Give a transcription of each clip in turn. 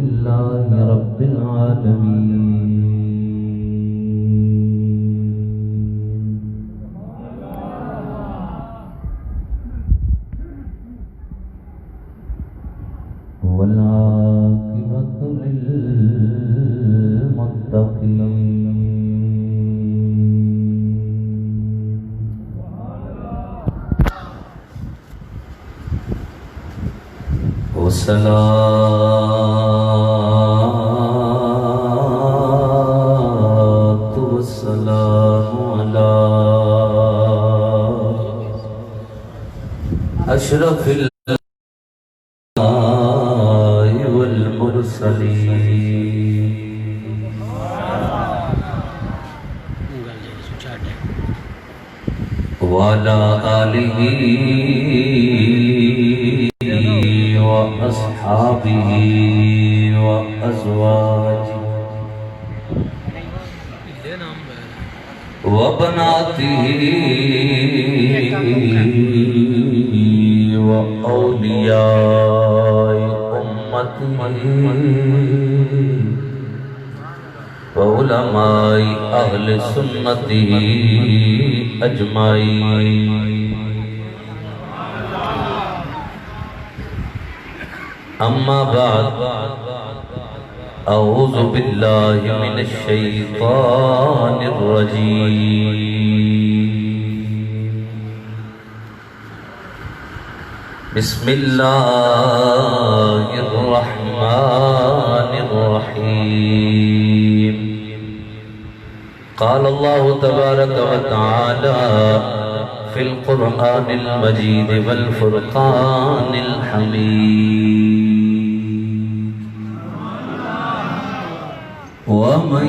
لله رب العالمين والعاقبة للمتقين والصلاة والسلام على أشرف الأنبياء والمرسلين وعلى آله وأصحابه وأزواجه وبناته وأولياء أمته وعلماء أهل سنته أجمعين أما بعد أعوذ بالله من الشيطان الرجيم بسم الله الرحمن الرحيم قال الله تبارك وتعالى في القرآن المجيد والفرقان الحميد ومن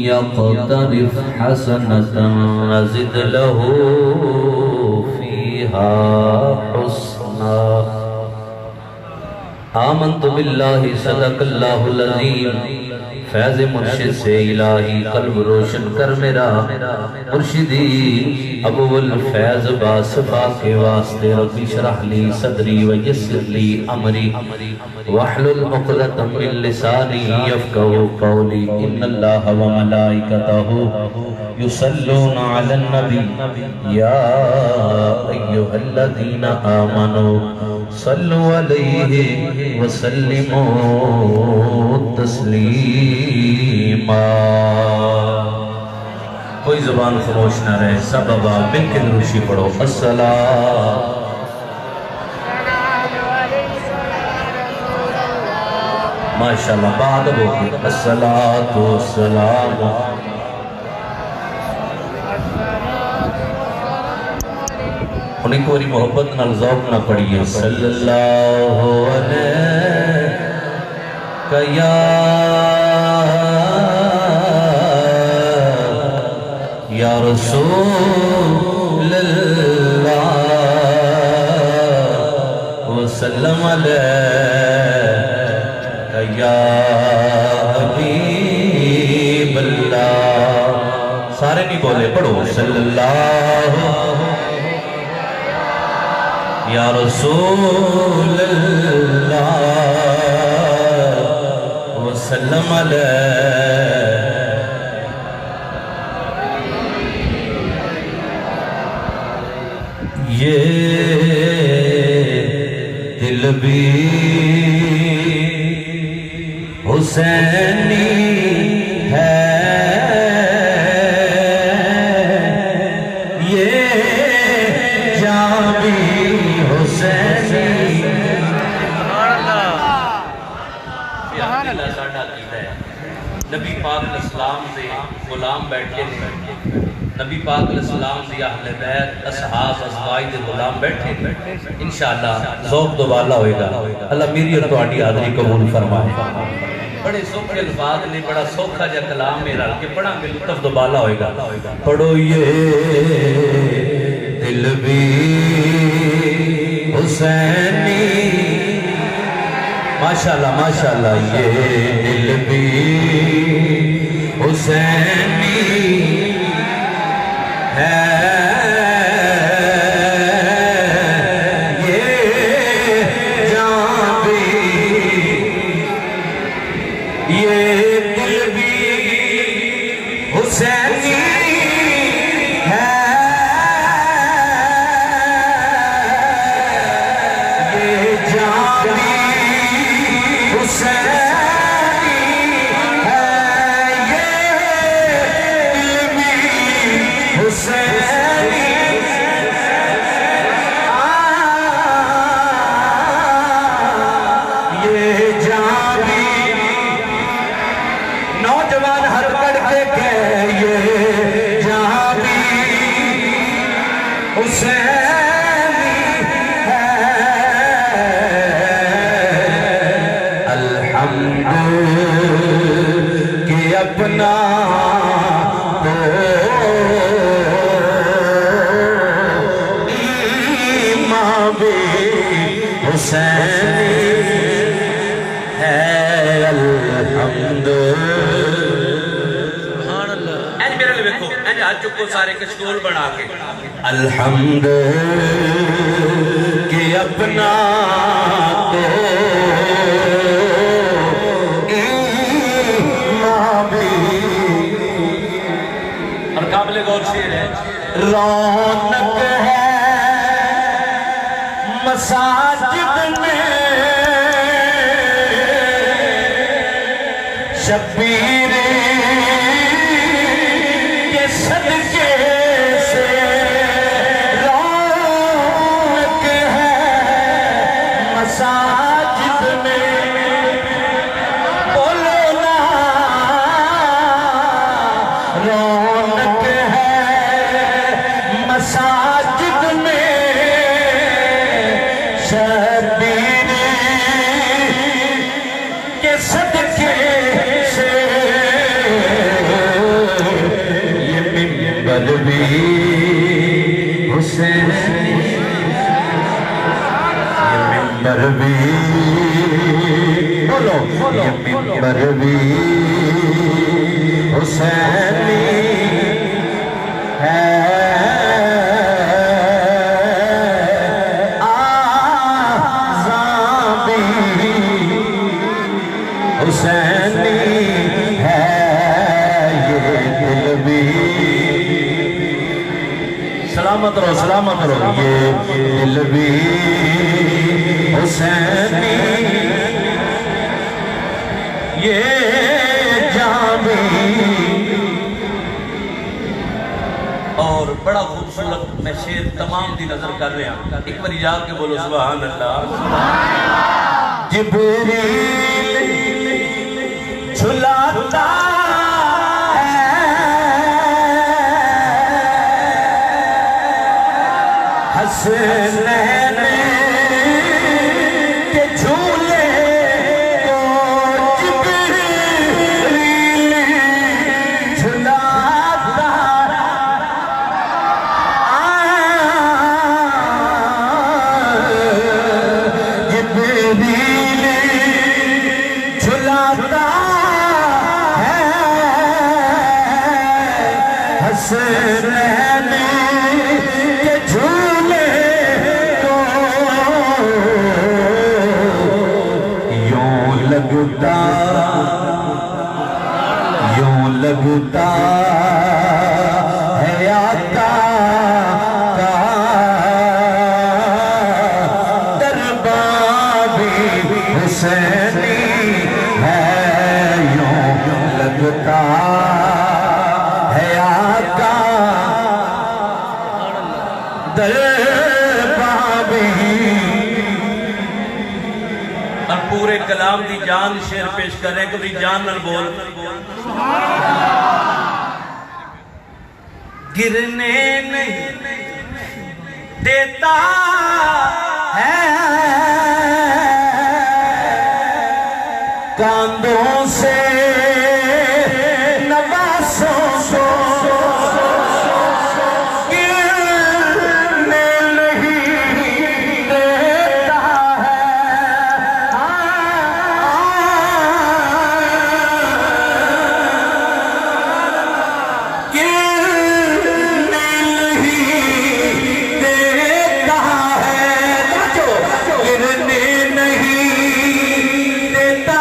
يقترف حسنة نزد له فيها حسنا آمنت بالله صدق الله العظيم فیض مرشد سے الہی قلب روشن کر میرا مرشدی ابو الفیض باصفا کے واسطے رب اشرح لی صدری ویسر لی امری واحلل عقدۃ من لسانی یفقهوا قولی ان اللہ وملائکتہ یصلون علی النبی یا ایھا الذین آمنوا صلوا علیہ وسلموا تسلیما کوئی زبان خاموش نہ رہے سب ابا مل کے دروشی پڑھو الصلاۃ ماشاءاللہ بعد ہوگی الصلاۃ والسلام انہیں کو بری محبت نال ذوق نہ پڑھئے صلی اللہ علیہ یا رسول اللہ وسلم علیہ یا حبیب اللہ سارے نہیں بولے پڑھو صلی اللہ یا رسول اللہ وسلم علیہ یہ دل بھی حسینی ہے یہ جان بھی نبی پاک علیہ السلام دے غلام بیٹھے نبی پاک علیہ السلام دی اہل بیت اصحاب ازواج دے غلام بیٹھے انشاءاللہ ذوق دوبالا ہوئے گا اللہ میری اور تہاڈی حاضری قبول فرمائے بڑے سوکھے الفاظ نے بڑا سوکھا جا کلام میں رل کے پڑھا گے لطف دوبالا ہوئے گا پڑھو یہ دل بھی حسینی ماشاءاللہ ماشاءاللہ یہ دل بھی حسینی ہے یہ جان بھی یہ دل بھی حسینی ہے، یہ جان بھی حسینی ہے، یہ دل بھی حسینی نوجوان ہر پڑھ کے کہ یہ جہاں بھی حسینی ہے، الحمد کہ اپنا تو ایمان بھی حسینی ہے، الحمد چکو سارے کے سٹول بنا کے الحمد کہ اپنا تو ایمان بھی اور قابل غور شعر ہے، رونق ہے مساجد میں شبیر صدقے سے، رونق ہے مساجد میں، بولو نا رونق ہے مساجد میں، شبیر کے صدقے سے، منبر بھی حسینی، یہ منبر بھی بولو، یہ منبر بھی حسینی ہے، آذان بھی حسینی ہے، یہ دل بھی سلامت رہو سلامت رہو، یہ دل بھی حسینی، یہ جان بھی۔ اور بڑا خوبصورت میں شعر تمام دی نظر کر رہے ہیں، ایک بار جا کے بولو سبحان اللہ۔ جبریل جھلاتا حسنین کے جھولے کو جبریل جھلاتا، جبریل جھلاتا ہے حسنین کے جھولے، لگتا یوں لگتا ہے آقا کا دربار بھی حسینی ہے، یوں لگتا ہے آقا دربار بھی۔ اور پورے کلام دی جان شعر پیش کریں کہ بھی جان نال بول، گرنے نہیں دیتا ہے کاندوں سے نوازوں کو، گرنے نہیں دیتا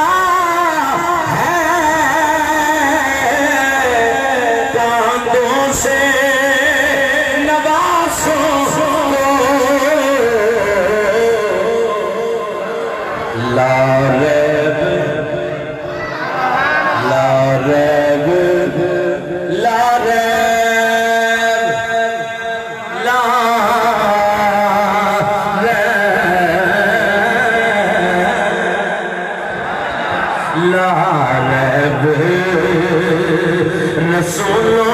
ہے لا ریب رسولوں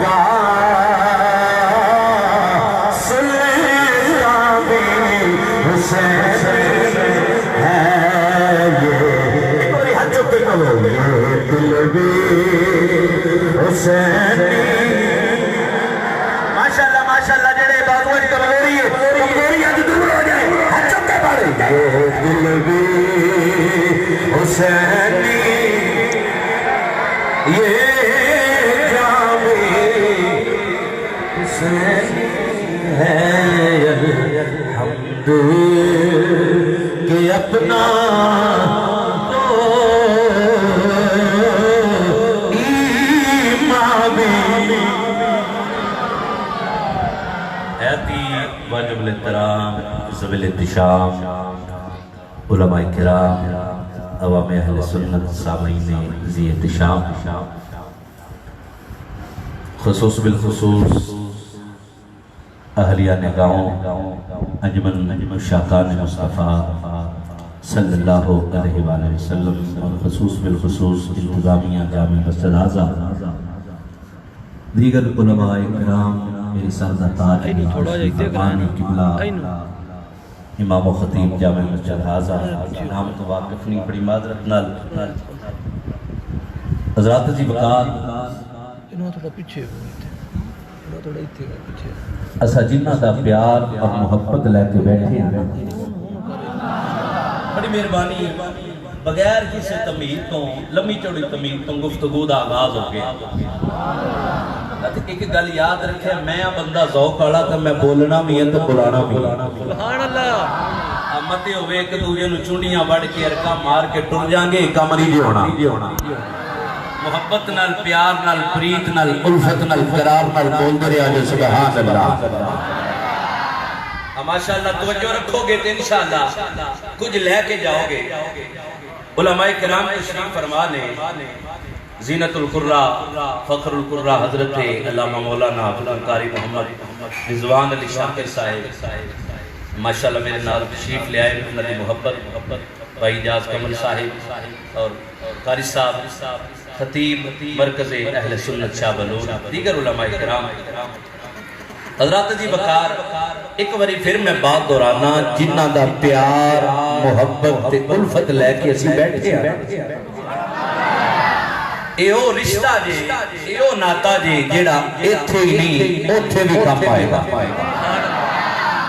کا سلام حسین ہے یہ ہاتھ چپ کرو یہ دل بھی حسینی ماشاءاللہ جڑے بازوج کمزوری ہے کمزوری اج دور ہو جائے ہاتھ چپ کے پڑے یہ دل بھی حسینی یہ جام حسینی ہے الحمد کہ اپنا واجب الاحترام ذوی الاحتشام علماء کرام عوام اہل سنت سامعین ذی احتشام خصوص بالخصوص اہلیہ نگاہوں انجمن شاکان مصطفیٰ صلی اللہ علیہ وآلہ وسلم اور خصوص بالخصوص انتظامیہ جامع مسجد اعظم دیگر علماء کرام میری سردہ تاج فرمانی قبلہ امام و خطیب جامع مسجد اعظم نام تو واقف نہیں بڑی معذرت نال حضرات جی وقار اسا جنہ دا پیار اور محبت لے کے بیٹھے ہیں بڑی مہربانی بغیر کسی تمہید تو لمبی چوڑی تمہید تو گفتگو دا آغاز ہو گیا ایک گل یاد رکھے میں بندہ ذوق والا تو میں بولنا بھی ہے تو بلانا بھی سبحان اللہ متے ہوئے ایک دوسرے نو چونڈیاں وڑ کے ارکا مار کے ٹر جائیں گے کام نہیں ہونا محبت نال پیار نال پریت نال الفت نال قرار نال بول دے آج سبحان اللہ ماشاءاللہ توجہ رکھو گے تو انشاءاللہ کچھ لے کے جاؤ گے علماء کرام تشریف فرما لیں زینت القرہ فخر القرہ حضرت علامہ مولانا فلانکاری محمد رضوان علی شاکر صاحب ماشاءاللہ میرے نال تشریف لے آئے نبی محبت بھائی جاز کمل صاحب اور قاری صاحب خطیب مرکز اہل سنت شاہ بلور دیگر علماء کرام حضرات جی بکار ایک باری پھر میں بات دورانا جنہ دا پیار محبت الفت لے کے اسی بیٹھے ہیں ایو رشتہ جے ایو ناتا جے جیڑا ایتھے ہی نہیں اوتھے بھی کام پائے گا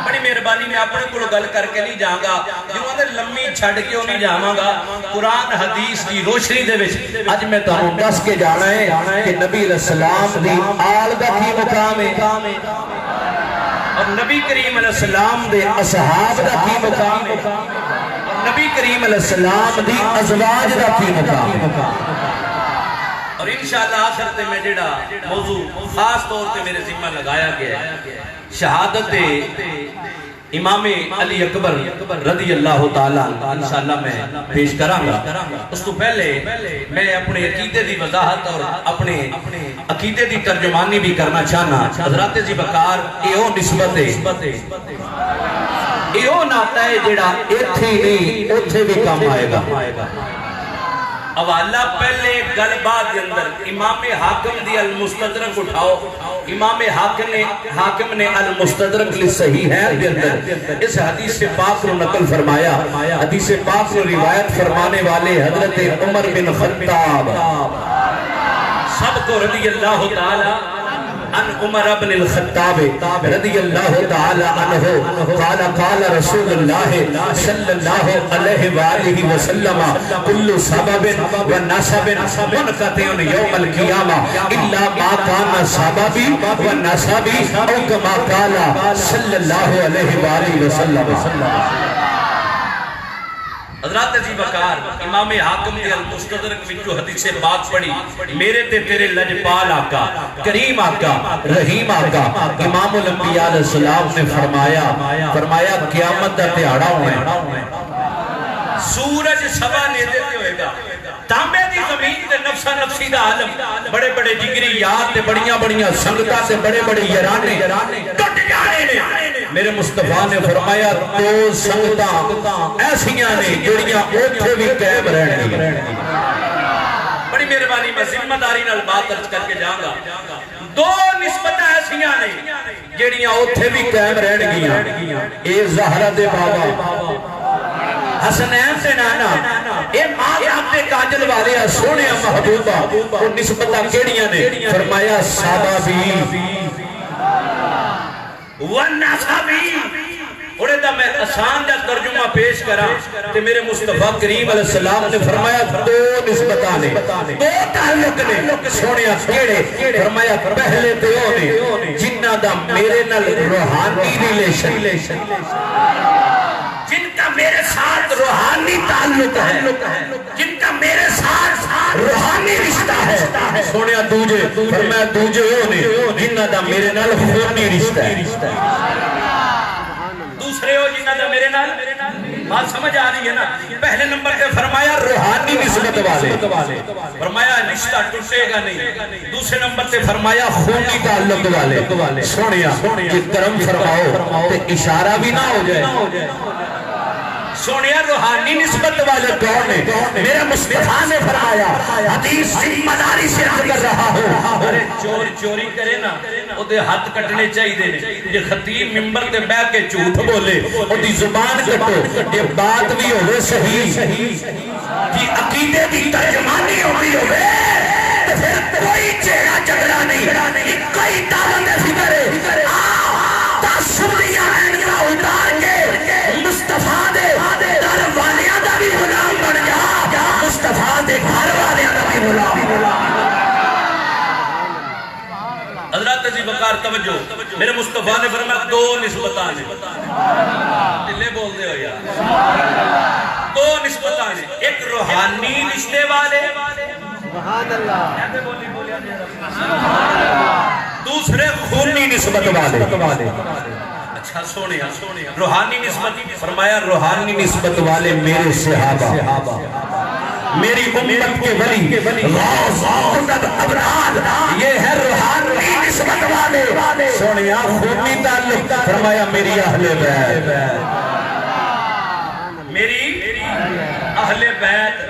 بڑی مہربانی میں اپنے کو گل کر کے نہیں جاؤں گا جنہوں نے لمبی چھڑ کے نہیں جاؤں گا قرآن حدیث کی روشنی دے وچ اج میں تانوں دس کے جانا ہے کہ نبی علیہ السلام دی آل دا کی مقام ہے اور نبی کریم علیہ السلام دے اصحاب دا کی مقام ہے اور نبی کریم علیہ السلام دی ازواج دا کی مقام ہے اور انشاءاللہ آخرتے میں جڑا موضوع خاص طور پہ میرے ذمہ لگایا گیا ہے شہادت امام علی اکبر رضی اللہ تعالیٰ انشاءاللہ میں پیش کراں گا اس تو پہلے میں اپنے عقیدے دی وضاحت اور اپنے عقیدے دی ترجمانی بھی کرنا چاہنا حضرات جی بکار ایو نسبت ہے ایو ناتا ہے جڑا ایتھے نہیں اوتھے بھی کام آئے گا حوالہ پہلے گل بات کے اندر امام حاکم دی المستدرک اٹھاؤ امام حاکم نے المستدرک لی صحیح ہے کے اندر اس حدیث پاک کو نقل فرمایا حدیث پاک کو روایت فرمانے والے حضرت عمر بن خطاب سب کو رضی اللہ تعالی عن عمر بن الخطاب رضی اللہ تعالی عنہ قال قال رسول اللہ صلی اللہ علیہ وآلہ وسلم کل سبب و نسب منقطع یوم القیامہ الا ما کان سببی و نسبی او کما قال صلی اللہ علیہ وآلہ وسلم حضرات جی بکار امام حاکم نے المستدرک میں جو حدیث بات پڑھی میرے تے تیرے لجپال آقا کریم آقا رحیم آقا امام الانبیاء علیہ السلام نے فرمایا قیامت دا تیاڑا ہوئے سورج سوا نے دیتے ہوئے گا تانبے دی زمین تے نفسہ نفسی دا عالم بڑے بڑے جگری یاد تے بڑیاں بڑیاں سنگتہ تے بڑے بڑے یرانے ٹوٹ جانے میرے مصطفیٰ نے فرمایا دو سنگتاں ایسیاں نے جڑیاں اوتھے بھی قائم رہن گی. بڑی مہربانی میں ذمہ داری نال بات عرض کر کے جاؤں گا. دو نسبتیں ایسیاں نے جڑیاں اوتھے بھی قائم رہن گیاں. اے زہرا دے بابا حسنین سے نانا اے ماں آپ دے کاجل والے سونے محبوبہ وہ نسبتاں کیڑیاں نے؟ فرمایا سابا بھی والنسبی. اوڑے دا میں آسان جا ترجمہ پیش کرا تے میرے مصطفیٰ کریم علیہ السلام نے فرمایا دو نسبتاں نے دو تعلق نے سونے کیڑے؟ فرمایا پہلے تے او نے جنہ دا میرے نال روحانی ریلیشن جن کا میرے ساتھ روحانی تعلق ہے جن کا میرے ساتھ روحانی رشتہ ہے. سونے دوجے فرمایا دوجے او نے جنہ دا میرے نال خونی رشتہ ہے. دوسرے ہو جنہ دا میرے نال بات سمجھ آ رہی ہے نا. پہلے نمبر پہ فرمایا روحانی نسبت والے فرمایا رشتہ ٹوٹے گا نہیں. دوسرے نمبر پہ فرمایا خونی تعلق والے. سونیا کہ کرم فرماؤ تے اشارہ بھی نہ ہو جائے. سونیا روحانی نسبت والے کون نے؟ میرے مصطفیٰ نے فرمایا حدیث ذمہ داری سے کر رہا ہوں. ارے چور چوری کرے نا او دے ہاتھ کٹنے چاہیے نے. یہ خطیب منبر تے بیٹھ کے جھوٹ بولے او دی زبان کٹو. یہ بات بھی ہوئے صحیح کہ عقیدے دی ترجمانی ہوئی ہوئے تو پھر کوئی چہرہ جھگڑا نہیں. کوئی دعوت فکر ہے تعصب دیا اینکا اتار کے مصطفیٰ دے در والیاں دا بھی غلام بن جا. مصطفیٰ دے گھر والیاں دا بھی غلام. حضرات عزیز وقار توجہ. میرے مصطفیٰ نے فرمایا دو نسبتاں نے. دلے بول دے ہو یار. دو نسبتاں نے. ایک روحانی رشتے والے سبحان اللہ. دوسرے خونی نسبت والے. اچھا سونے روحانی نسبت فرمایا روحانی نسبت والے میرے صحابہ میری امت کے ولی غوث قطب ابرار یہ ہے روحانی نسبت والے. سونیا خونی تعلق فرمایا میری اہل بیت میری اہل بیت.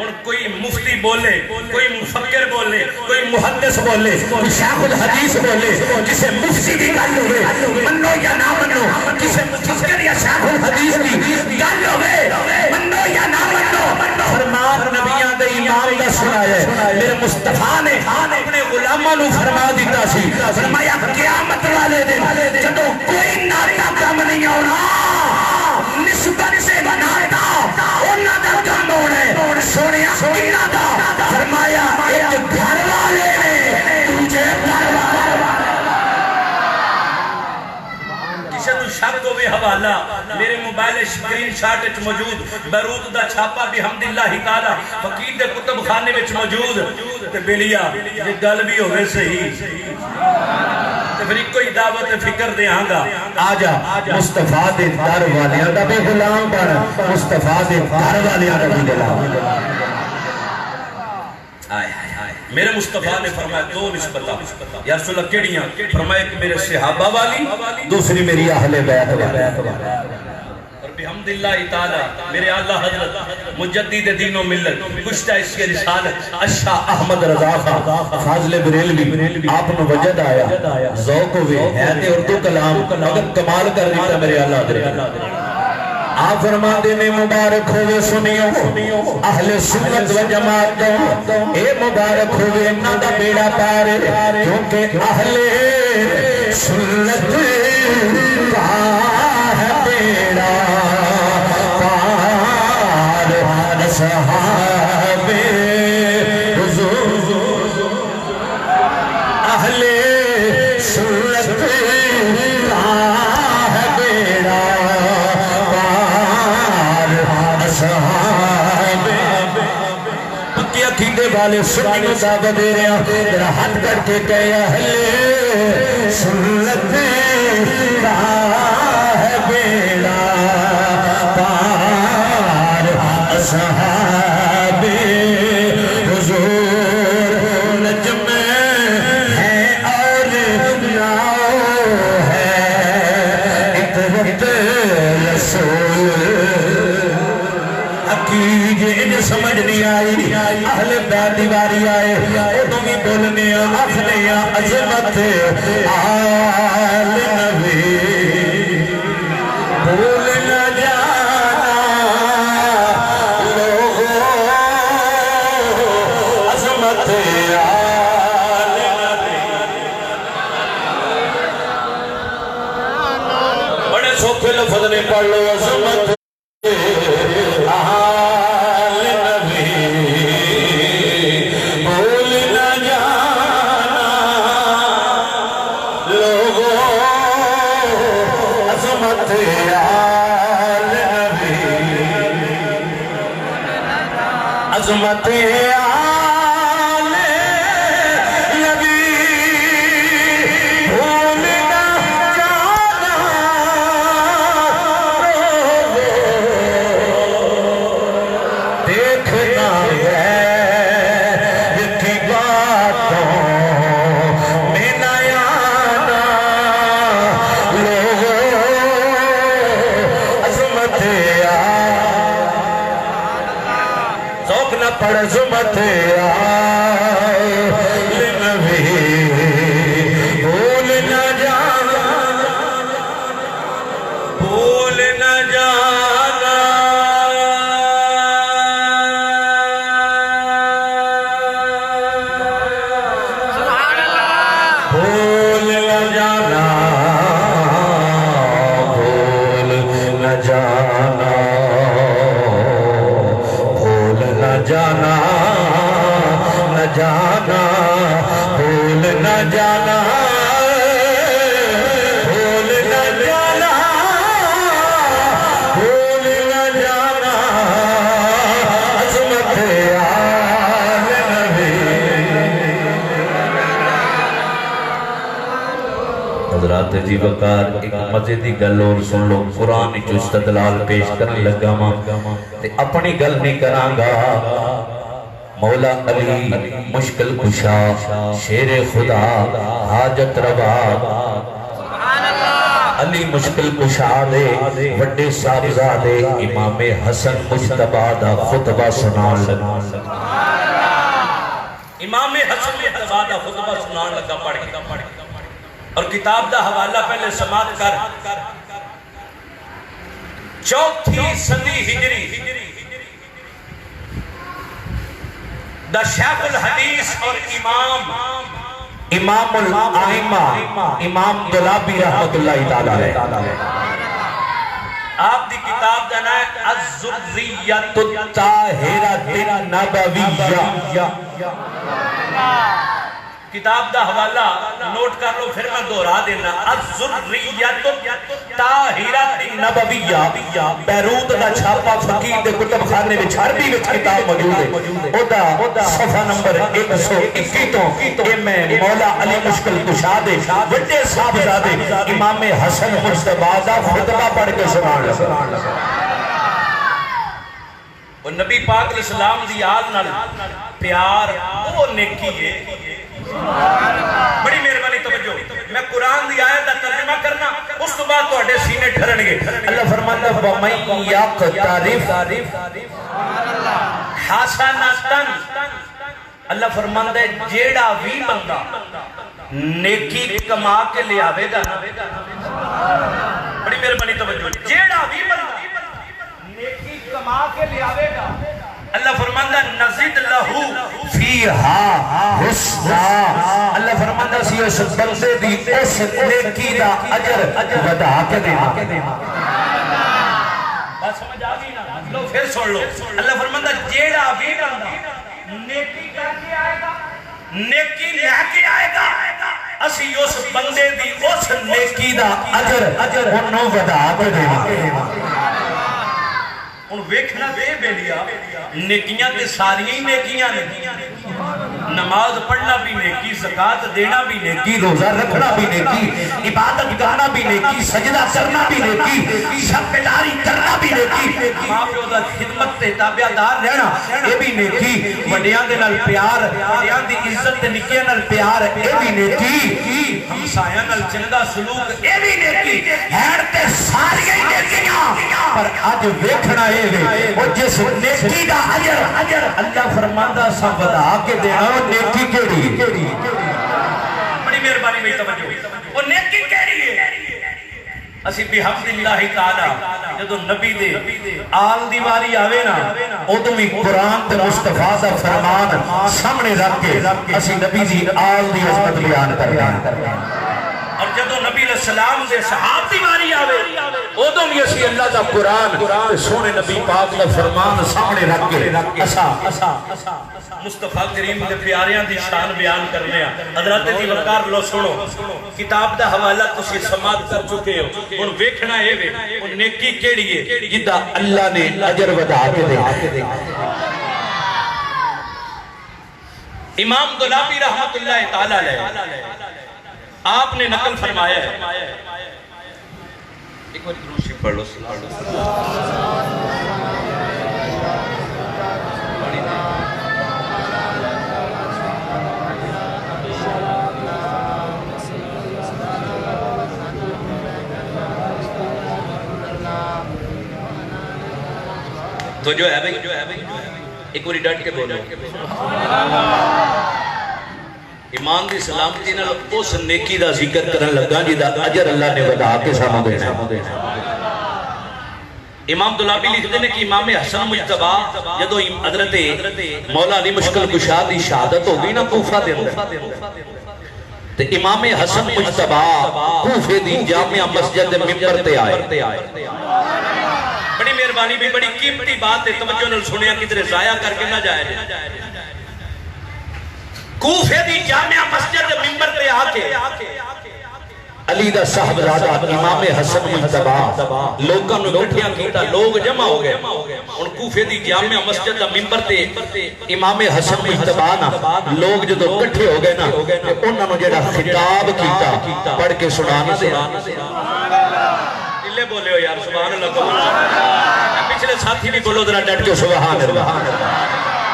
اور کوئی مفتی بولے کوئی مفکر بولے کوئی محدث بولے کوئی شیخ الحدیث بولے جسے مفتی کی گل ہوئے منو یا نہ منو. جسے مفکر یا شیخ الحدیث کی گل ہوئے منو یا نہ منو. فرمان نبیان دے امام دا سنایا ہے. میرے مصطفیٰ نے اپنے غلاموں نو فرما دیتا سی. فرمایا قیامت والے دن جدو کوئی ناتا کم نہیں ہونا نسبت سے بناتا انہاں دا کم ہونا ہے. سونیا کنہ دا فرمایا ایک گھر والے نے تجھے گھر والے. کسی نو شک ہوئے حوالہ میرے موبائل سکرین شاٹ اچ موجود. بیروت دا چھاپا بحمداللہ تعالی فقیر دے کتب خانے وچ موجود. تے بلیا یہ گل بھی ہوئے صحیح تے پھر کوئی دعوت فکر دے آنگا. آجا مصطفیٰ دے در والیاں دا بھی غلام بن. مصطفیٰ دے در والیاں دا بھی غلام. میرے مصطفیٰ نے فرمایا دو نسبتاں. یا رسول اللہ کیڑیاں؟ فرمایا کہ میرے صحابہ والی دوسری میری اہل بیت والی. اور بحمداللہ تعالی میرے اعلیٰ حضرت مجدد دین و ملت گشتہ اس کے رسالت اشاہ احمد رضا خان فاضل بریلوی آپ نے وجد آیا ذوق ہوئے ہے تے اردو کلام مگر کمال کر دیتا میرے اعلیٰ حضرت. آپ فرما دینے مبارک ہوئے سنیوں اہل سنت و جماعت اے مبارک ہوئے انہاں دا بیڑا پار کیونکہ اہل سنت کا ہے بیڑا پار. اصحاب حضور اہل سنت کا ہے بیڑا پکی عقیدے والے سنیوں دعوت دے رہے ہیں. میرا ہاتھ کر کے کہے اہل سنت کا ہے بیڑا پار. اصحاب حضور نجم ہے اور ناؤ ہے. سمجھ نہیں آئی اہل بیت دیواری آئے ادھوں بھی بولنے آخنے عظمت آل نبی بھول نہ جانا لوگوں عظمت آل نبی بڑے سوکھے لفظ نے پڑھ لو عظمت آل نبی بھول نہ جانا لوگوں عظمت آل نبی عظمت آل نبی بھول نہ جانا دیکھنا ہے کی باتوں میں نہ آنا لوگوں عظمت ذوق نہ پڑ عظمت آل نبی بھول نہ جانا بھول نہ جانا بھول نہ جانا بھول نہ جانا بھول نہ جانا نہ جانا بھول نہ جانا بھول نہ جانا بھول نہ جانا عظمت آل نبی حضرات جی وقار ایک مزیدی گل اور سن لو قرآن جو استدلال پیش کرنے لگا ماں تے اپنی گل نہیں کرانگا مولا علی مشکل کشا شیر خدا حاجت روا علی مشکل کشا دے وڈے صاحبزادے امام حسن مجتبی دا خطبہ سنان لگا امام حسن مجتبی دا خطبہ سنان لگا پڑھ کے اور کتاب دا حوالہ پہلے سماعت کر چوتھی صدی ہجری دا شیخ الحدیث اور امام الائمہ امام دلابی رحمت اللہ تعالیٰ ہے آپ دی کتاب دا نام ہے الذریۃ الطاہرۃ النبویہ کتاب دا حوالہ نوٹ کر لو پھر میں دہرا دینا الذریۃ الطاہرۃ النبویہ بیروت دا چھاپا فقیر دے کتب خانے وچ عربی وچ کتاب موجود ہے اودا صفحہ نمبر 121 تو اے میں مولا علی مشکل کشا دے وڈے صاحبزادے امام حسن مجتبی دا خطبہ پڑھ کے سنان لگا اور نبی پاک علیہ السلام دی آل نال پیار وہ نیکی ہے بڑی مہربانی توجہ میں قرآن دی آیت دا ترجمہ کرنا اس تو بعد تو سینے ٹھرن گے اللہ فرماتا ہے وَمَنْ يَقْتَرِفْ حَسَنَةً اللہ فرماتا ہے جیڑا بھی بندہ نیکی کما کے لے آوے گا بڑی مہربانی توجہ جیڑا بھی بندہ نیکی کما کے لے آوے گا اللہ فرماندہ نزد لہو فیہا حسنا اللہ فرماندہ سی اس بندے دی اس نیکی دا اجر ودا کے دینا بات سمجھ آگئی نا لو پھر سن لو اللہ فرماندہ جیڑا بھی بندہ نیکی کر کے آئے گا نیکی لے کے آئے گا اسی اس بندے دی اس نیکی دا اجر انہوں ودا کے دینا ان ویکھنا بے بیلیا نیکیاں تے ساری نیکیاں نے نماز پڑھنا بھی نیکی، زکات دینا بھی نیکی، روزہ رکھنا بھی نیکی، عبادت کرنا بھی نیکی، سجدہ کرنا بھی نیکی، شب بیداری کرنا بھی نیکی، ماں پیو دا خدمت تے تابعدار رہنا یہ بھی نیکی، وڈیاں دے نال پیار، وڈیاں دی عزت تے نکیاں نال پیار یہ بھی نیکی، ہمسایاں نال چنگا سلوک یہ بھی نیکی، ہن تے ساری نیکیاں پر اج ویکھنا اے او جس نیکی دا اجر اللہ فرماندا سا ودا کے دینا نیکی کیڑی، بڑی مہربانی میری توجہ، وہ نیکی کیڑی ہے؟ اسی بحمد اللہ تعالی جدو نبی دے آل دیواری آوے نا ادو بھی قرآن تے مصطفیٰ دا فرمان سامنے رکھ کے اسی نبی دی آل دی عظمت بیان کرنا، اور جدو نبی علیہ السلام دے صحاب دیواری آوے ادو بھی اسی اللہ دا قرآن سونے نبی پاک دا فرمان سامنے رکھ کے اسا مصطفیٰ کریم دے پیاریاں دی شان بیان کرنے حضرت دی وقار لو سنو، کتاب دا حوالہ تسی سماعت کر چکے ہو، اور ویکھنا ہے وہ نیکی کیڑی ہے جدا اللہ نے اجر ودا کے دے۔ امام دولابی رحمت اللہ تعالی علیہ آپ نے نقل فرمایا ہے، ایک بار درود شریف پڑھ لو، تو جو ہے بھئی ایک باری ڈٹ کے بولو، ایمان دی سلامتی نال اس نیکی دا ذکر کرن لگا جی دا اجر اللہ نے ودا کے سامنے دینا۔ امام دولابی لکھتے ہیں کہ امام حسن مجتبہ جدو حضرت مولا علی مشکل کشا دی شہادت ہو گئی نا کوفہ دے اندر، تو امام حسن مجتبہ کوفے دی جامعہ مسجد ممبر تے آئے، بڑی مہربانی بھی بڑی قیمتی بات ہے، توجہ نال سنیا کدھر ضائع کر کے نہ جائے، کوفے دی جامعہ مسجد ممبر پہ آ کے علی دا صاحبزادہ امام حسن مجتبہ لوگاں نو اکٹھیاں کیتا، لوگ جمع ہو گئے، ان کوفے دی جامعہ مسجد دا ممبر تے امام حسن مجتبہ نا لوگ جدو اکٹھے ہو گئے نا انہاں نو جڑا خطاب کیتا پڑھ کے سنانا دے، لے بولے ہو یار سبحان اللہ کو، پچھلے ساتھی بھی بولو ذرا ڈٹ کے سبحان اللہ۔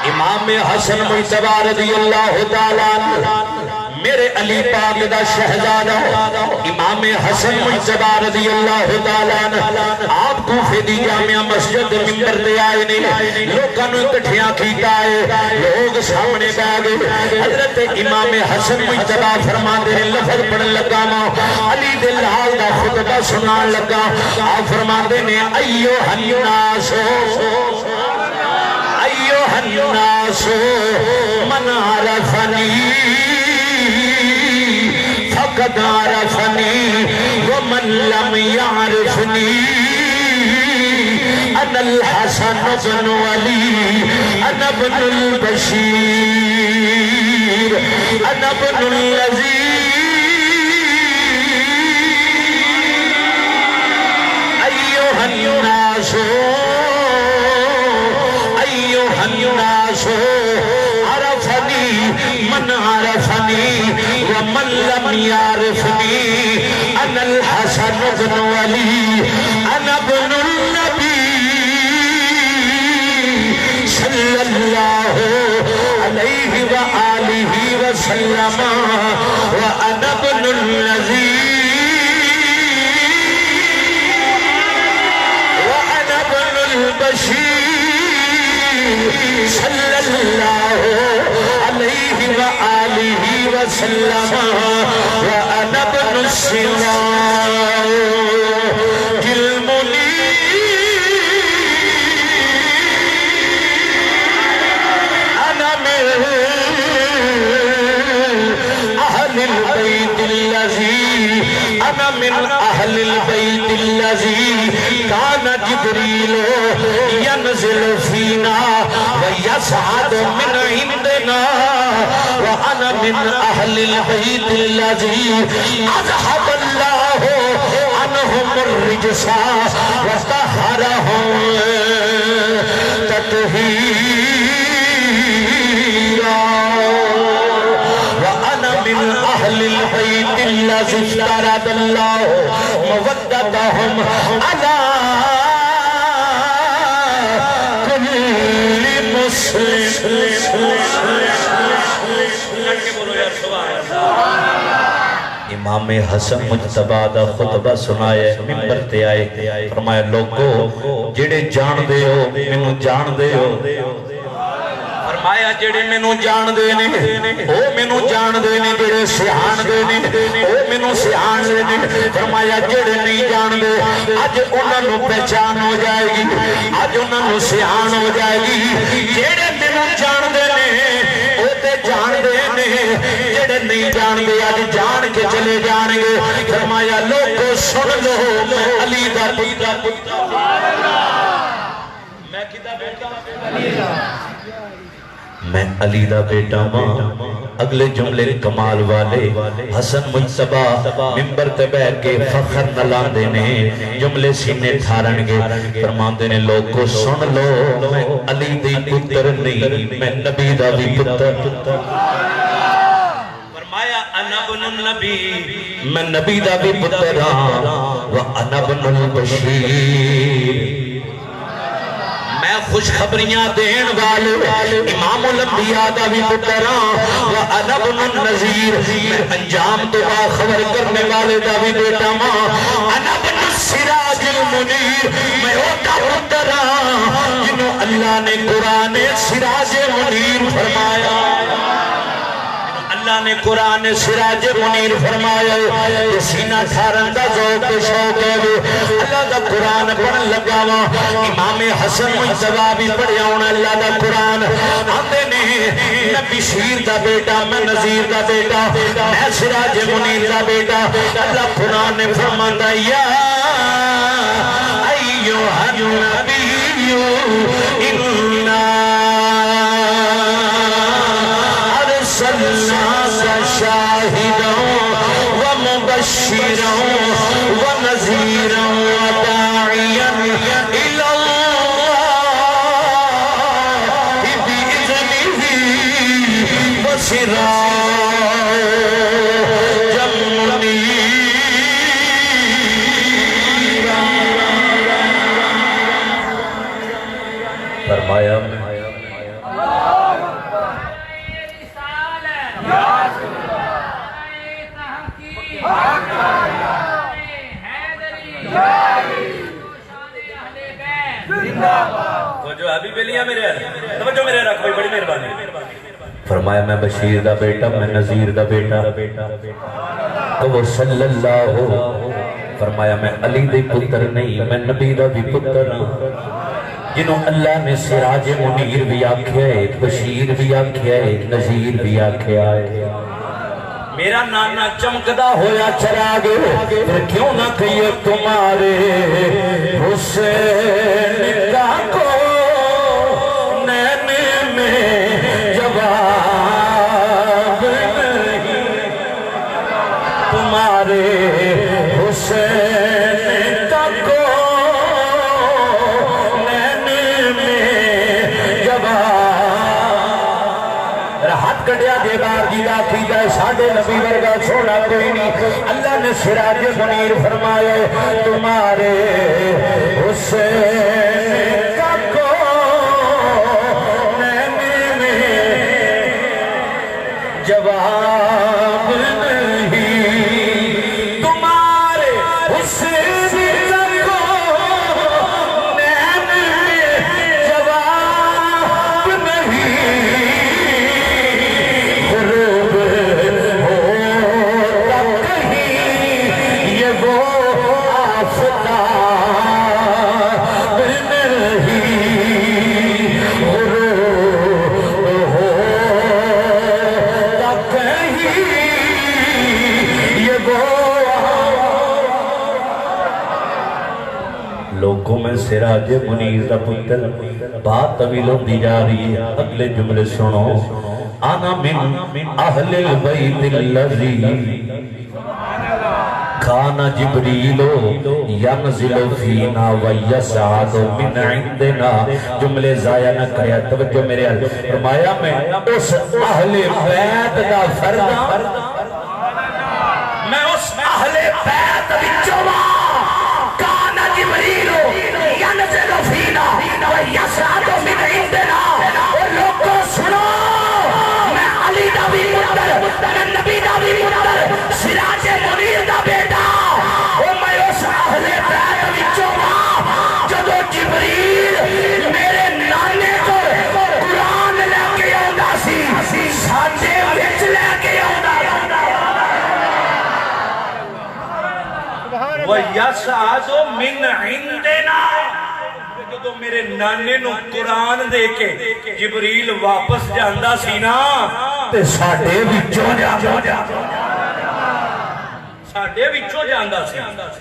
امام حسن مجتبہ رضی اللہ تعالیٰ میرے علی پاک دا شہزادہ امام حسن مجتبہ رضی اللہ تعالیٰ آپ کوفے دی جامعہ مسجد ممبر دے آئے نے، لوگاں نو اکٹھیاں کیتا ہے، لوگ سامنے بیٹھ گئے، حضرت امام حسن مجتبہ فرماندے نے لفظ پڑھن لگا نا علی دے لال دا خطبہ سنان لگا، آپ فرماندے نے ایوہ الناس ایوہ الناس من عرفنی فقد عرفنی ومن لم يعرفنی انا الحسن بن علی انا ابن البشیر انا ابن الذی ایوہ الناس ایوہ الناس عرفنی من عرفنی ومن لم يعرفني أنا الحسن بن علي أنا ابن النبي صلى الله عليه وآله وسلم وأنا ابن الذي وأنا ابن البشير صلى الله عليه وآله وسلم وأنا ابن السراج المنير أنا من أهل البيت الذي أنا من أهل البيت الذي كان جبريل ينزل فينا ويصعد من عندنا وأنا من أهل البيت الذي أذهب الله عنهم الرجس وطهرهم تطهيرا افترض اللہ مودتہم علی کل مسلم. امام حسن مجتبی دا خطبہ سنایا منبر تے آئے فرمایا لوگو جڑے جان دے ہو مینوں جان دے ہو فرمایا جڑے مینوں جان دے نے او مینوں جان دے نے جڑے سیان دے نے او مینوں سیان دے نے فرمایا جڑے نہیں جان دے اج انہاں نوں پہچان ہو جائے گی اج انہاں نوں سیان ہو جائے گی جڑے مینوں جان دے نے او تے جان دے نے جڑے نہیں جان دے اج جان کے چلے جان گے فرمایا لوگو سن لو میں علی دا پتر میں کدا بیٹا علی دا میں علی دا بیٹا ماں. اگلے جملے کمال والے حسن مجتبی منبر تے بیٹھ کے فخر نلاندے نے جملے سینے ٹھارن گے فرماندے نے لوگو سن لو میں علی دی پتر نہیں میں نبی دا بھی پتر. فرمایا انا ابن النبی میں نبی دا بھی پتر ہاں وانا ابن البشیر میں خوشخبریاں دین والے امام الانبیاء دا بھی پتر ہاں وانا ابن النذیر میں انجام تو باخبر کرنے والے دا بھی بیٹا ماں انا ابن السراج المنیر میں اوٹا پتر ہاں جنہوں اللہ نے قرآن سراج منیر فرمایا اللہ نے قرآن سراج منیر فرمایا یہ سینہ ٹھارن دا ذوق شوق ہے اللہ دا قرآن پڑھن لگا وا امام حسن مجتبی بھی پڑھیا ہونا اللہ دا قرآن آندے نے میں بشیر دا بیٹا میں نذیر دا بیٹا میں سراج منیر دا بیٹا اللہ قرآن نے فرماندا یا ایوہ النبی انا ارسلناک شاہدا ومبشرا ونذیرا وداعیا الی اللہ بإذنہ وسراجا منیرا. فرمایا فرمایا میں بشیر دا بیٹا میں نذیر دا بیٹا تو صلی اللہ فرمایا میں علی دے پتر نہیں میں نبی دا بھی پتر ہاں جنہوں اللہ نے سراج منیر بھی آکھیا ہے بشیر بھی آکھیا ہے نذیر بھی آکھیا ہے. میرا نانا چمکدا ہویا چراغ پھر کیوں نہ کہیے تمہارے حسین کا کو نین میں جواب نہیں تمہارے حسین کا کو نین میں جواب. ہاتھ کٹیا دے بار جیدہ کی جائے ساڑھے نبی ورگا چھوڑا کوئی نہیں. اللہ نے سراج منیر فرمایا تمہارے حسین کا کو نین میں جواب نہیں تمہارے حسین کا کو نین میں جواب نہیں. لوگوں میں سراج منیر دا پتر بات طویل ہوتی جا رہی ہے. اگلے جملے سنو انا من اہل البیت الذی کان جبریل ینزل فینا ویسعد من عندنا. جملے ضائع نہ کریا توجہ میرے حال فرمایا میں اس اہل بیت دا فرد میں اس اس اہل بیت وچوں کان جبریل ینزل فینا ویصعد من عندنا اور لوگوں سنو میں علی دا بھی پتر میں نبی دا بھی پتر سراج منیر دا بیٹا او میں اس اہل بیت وچوں جدو جبریل میرے نانے کو قرآن لے کے آندا سی ساڈے وچ لے کے آندا وَيَسْعَدُ مِنْ عِنْدِنَا جدو میرے نانے نو قرآن دے کے جبریل واپس جاندہ سی نا تے ساڈے وچوں ساڈے وچوں جاندہ سی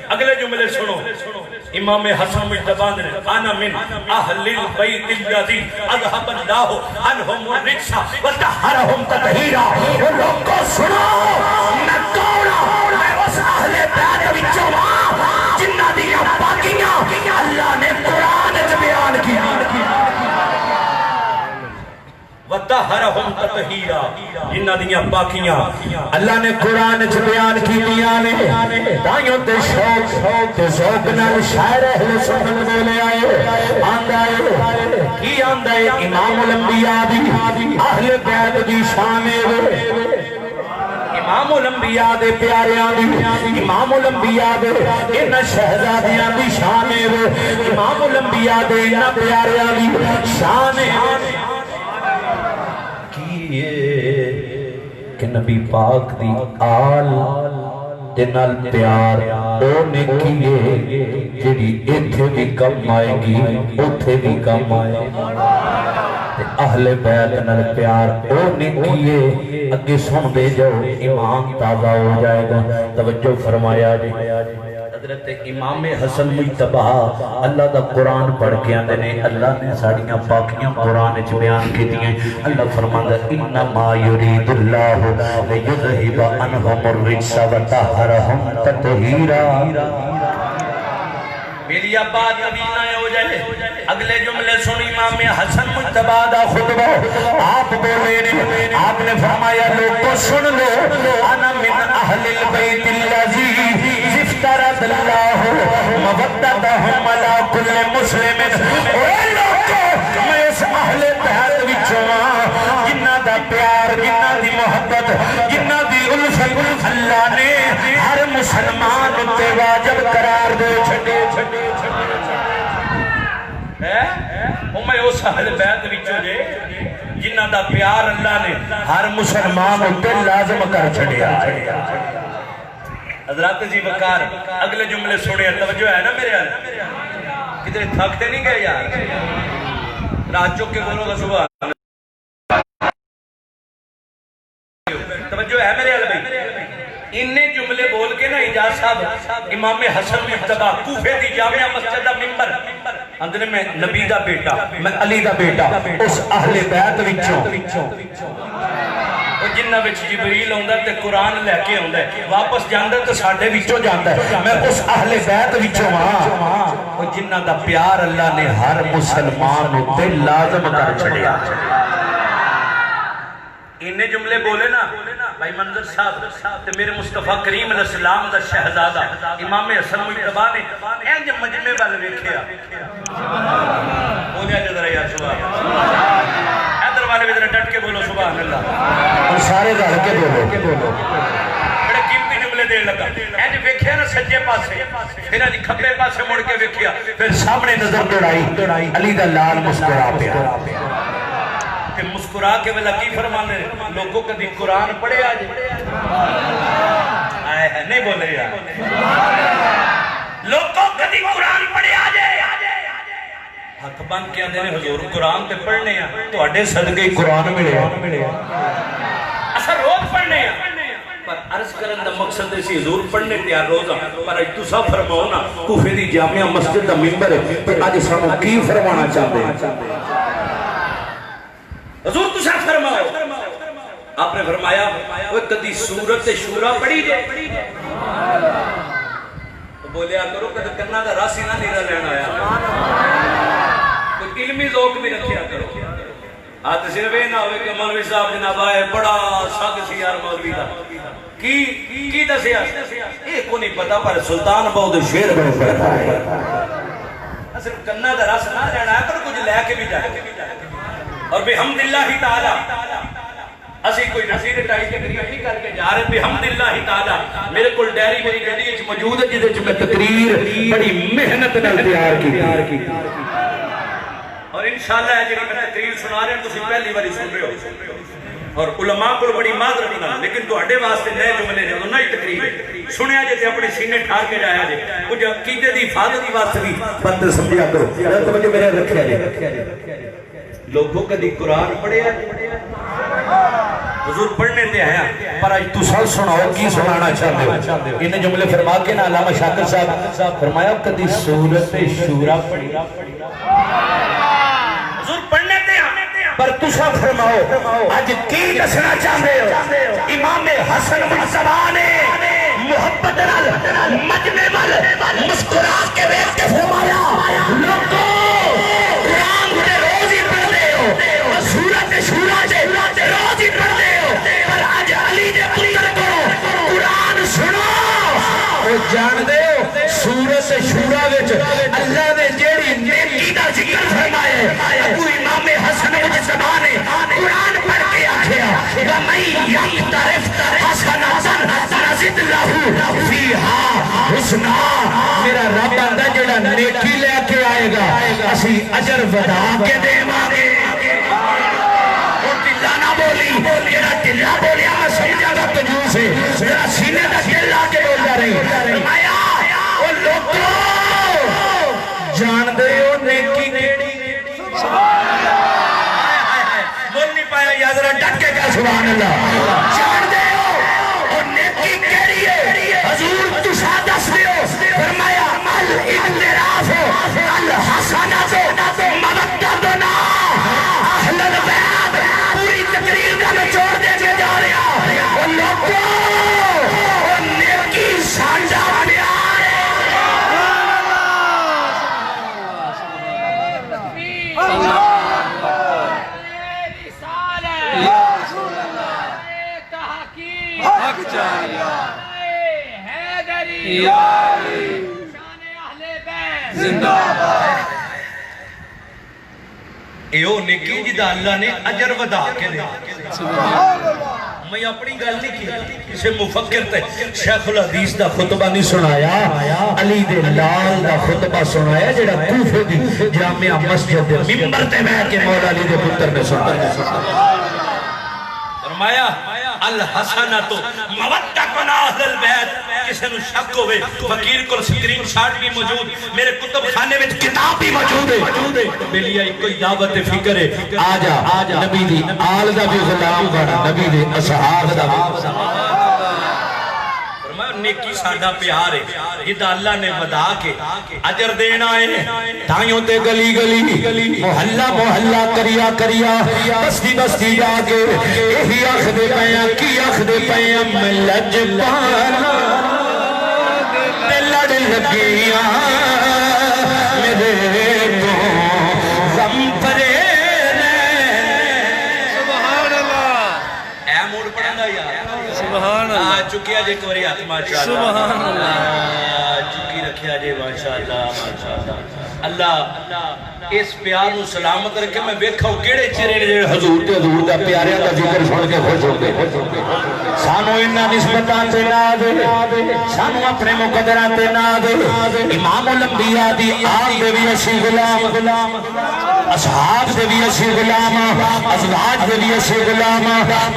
اگلے جملے سنو امام حسن مجتبی نے انا من اہل البیت الذی اذهب اللہ عنہم الرجس وطہرہم تطہیرا وہ لوگوں سنو میں کون میں اس اہل بیت وچوں جنہ دیاں پاکیاں اللہ نے قرآن وچ بیان کی وطہرہم تطہیرا جنہ دیاں پاکیاں اللہ نے قرآن وچ بیان کیتیاں نے تائیوں تے شوق تے ذوق نال شاعر اہل سنت بولے آئے آندا ہے کی آندا ہے امام الانبیاء دی اہل بیت دی شان ہے امام الانبیاء دے پیاریاں دی امام الانبیاء دے ان شہزادیاں دی شان ہے امام الانبیاء دے ان پیاریاں دی شان ہے کہ نبی پاک دی آل دے نال پیار اونے کیے جڑی ایتھے بھی کم آئے گی اوتھے بھی کم آئے اہل بیت نال پیار اونے کیے اگے سن دے جاؤ ایمان تازہ ہو جائے گا توجہ فرمایا جی حضرت امام حسن مجتبی اللہ دا قرآن پڑھ کے آندے نے اللہ نے ساڑیاں پاکیاں قرآن وچ بیان کی دیئے اللہ فرماندا انما یرید اللہ لیذہب عنہم الرجس وطہرہم تطہیرا میری بات ابھی نہ ہو جائے اگلے جملے سن امام حسن مجتبی دا خطبہ آپ بولے نے آپ نے فرمایا لوگوں سن لو انا من اہل البیت الذی افترض اللہ مودتہم علی کل مسلم اے لوگوں میں اس اہل بیت وچوں جنہ دا پیار جنہ دی محبت جنہ دی الفت اللہ نے ہر مسلمان تے واجب قرار دے چھڑے میں اس اہل بیت وچوں جے جنہ دا پیار اللہ نے ہر مسلمان تے لازم کر چھڑیا حضرات جی وقار اگلے جملے سنے توجہ ہے نا میرے حال کدھر تھکتے نہیں گئے یار رات چک کے بولو گا صبح توجہ ہے میرے حال بھائی انہیں جملے بول کے نا اجاز صاحب امام حسن مجتبی کوفے دی جامعہ مسجد دا ممبر اندر میں نبی دا بیٹا میں علی دا بیٹا اس اہل بیت وچوں جنہ وچ جبریل ہوندا تے قرآن لے کے ہوندا ہے واپس جاندا تے ساڈے وچوں جاندا ہے میں اس اہل بیت وچوں او جنہ دا پیار اللہ نے ہر مسلمان تے لازم کر چھڑیا انہیں جملے بولے نا بھائی منظر صاحب تے میرے مصطفیٰ کریم علیہ السلام دا شہزادہ امام حسن مجتبی نے اینج مجمع وال ویکھیا بولیا جے ذرا یار سبحان اللہ ادھر والے بھی ذرا ڈٹ کے بولو سبحان اللہ اور سارے رل کے بولو بڑے قیمتی جملے دے لگا اینج ویکھیا نا سجے پاسے پھر علی کھبے پاسے مڑ کے ویکھیا پھر سامنے نظر دوڑائی علی دا لال مسکرا پیا کہ مسکرا کے ویلا کی فرمانے لوگوں کدی قرآن پڑھے آج آئے ہیں نہیں بولے یار لوگوں کدی قرآن پڑھے آج ہاتھ بند کیا دینے حضور قرآن تے پڑھنے ہیں تو اڈے صدقے قرآن ملے اثر روز پڑھنے ہیں پر عرض کرن دا مقصد اسی حضور پڑھنے تیار روزہ پر اج تسا فرماؤ نا کوفے دی جامعہ مسجد دا ممبر ہے پر اج سانو کی فرمانا چاہتے ہیں حضور تسا فرماؤ آپ نے فرمایا وہ کدی سورت شورا پڑھی جے تو بولیا کرو کہ کرنا دا راسی نہ نیرا لینا آیا کوئی علمی ذوق بھی رکھیا کرو ہاتھ صرف یہ نہ ہوئے کہ مولوی صاحب جناب آئے بڑا سگ سی یار مولوی دا کی دسیا یہ کو نہیں پتا پر سلطان بہت شیر بنے پڑتا ہے صرف کنہ دا رس نہ لینا ہے پر کچھ لے کے بھی جائے اور بحمد اللہ تعالی اسی کوئی نصیر ٹائی تقریر نہیں کر کے جا رہے بحمد اللہ تعالی میرے کل ڈیری میری گڈی وچ موجود ہے جدے میں تقریر بڑی محنت نال تیار کی اور انشاءاللہ جڑی میں تقریر سنا رہے ہیں تسی پہلی باری سن رہے ہو اور علماء کو بڑی معذرت نال لیکن تواڈے واسطے نئے جملے نے نئی تقریر ہے سنیا جے تے اپنے سینے ٹھار کے جایا جے کچھ عقیدے دی حفاظت واسطے بھی بند سمجھا کرو توجہ میرے رکھیا جے لوگوں کدی قرآن پڑھیا حضور پڑھنے دے آیا پر آج تو سال سناؤ کی سنانا چاہتے ہو انہیں جملے فرما کے نا علامہ شاکر صاحب فرمایا کدی سورت شورا پڑھی حضور پڑھنے دے آیا پر تو سال فرماؤ آج کی دسنا چاہتے ہو امام حسن مصطفیٰ نے محبت نال مجمع مل مسکرا کے ویس کے فرمایا لوگوں قرآن دے روزی پڑھتے ہو سورت شورا دے روزی پڑھتے ہو پر آج علی دے پتر کو قرآن سنو وہ جان دے ہو سورت شورا وچ اللہ نے جیڑی نیکی دا ذکر فرمائے ابو امام حسن مصطفیٰ نے قرآن پڑھ کے آکھیا وَمَن يَقْتَرِفْ حَسَنَةً نَزِدْ لَهُ فِيهَا حُسْنًا میرا رب آندا جڑا نیکی لے کے آئے گا اسی اجر ودا کے دیواں گے وہ ٹلا نہ بولی جڑا ٹلا بولیا میں سمجھا گا کنجوس ہے میرا سینے دا دل لا کے بول جا رہی فرمایا او لوگو جان دے ہو نیکی کیڑی بول نہیں پایا یا ذرا ڈٹ کے کہا سبحان اللہ جان دے ہو اور نیکی کیڑی ہے حضور تو دس دے ہو فرمایا الاعتراف الحسنۃ مودتنا اہل البیت پوری تقریر کا نچوڑ دے کے جا رہا اور لوگوں اور نیکی سانڈا پیار ہے حق جاریہ حیدری شان اہل بیت زندہ باد ایو نیکی جدا اللہ نے اجر ودا کے دے میں اپنی گل نہیں کی کسے مفکر تے شیخ الحدیث دا خطبہ نہیں سنایا علی دے لال دا خطبہ سنایا جڑا کوفے دی جامعہ مسجد دے ممبر تے بیٹھ کے مولا علی دے پتر نے سنایا فرمایا الحسنۃ مودتنا اہل البیت کسے نو شک ہوئے فقیر کو سکرین شاٹ بھی موجود میرے کتب خانے میں کتاب بھی موجود ہے بلیا کوئی دعوت فکر ہے آجا نبی دی آل دا بھی غلام بنا نبی دی اصحاب دا بھی فرمایا نیکی ساڈا پیار ہے جدا اللہ نے ودا کے اجر دینا ہے تائیوں تے گلی گلی محلہ محلہ کریا بستی بستی جا کے یہی آخ دے پیاں کی آخ دے پیاں میں لج پانا تے لڑ لگیاں میرے تو غم پرے سبحان اللہ اے موڑ پڑھا گا یار سبحان اللہ آ چکیا جے کوری ہاتھ ماشاءاللہ سبحان اللہ چکی رکھیا جے ماشاءاللہ اللہ اس پیار نو سلامت رکھے میں ویکھاؤ کیڑے چہرے نے حضور تے حضور دا پیاریاں دا ذکر سن کے خوش ہوندے سانو انہاں نسبتاں تے نہ دے سانو اپنے مقدراں تے نہ دے امام الانبیاء دی آل دے وی اسی غلام اصحاب دے وی اسی غلام ازواج دے وی اسی غلام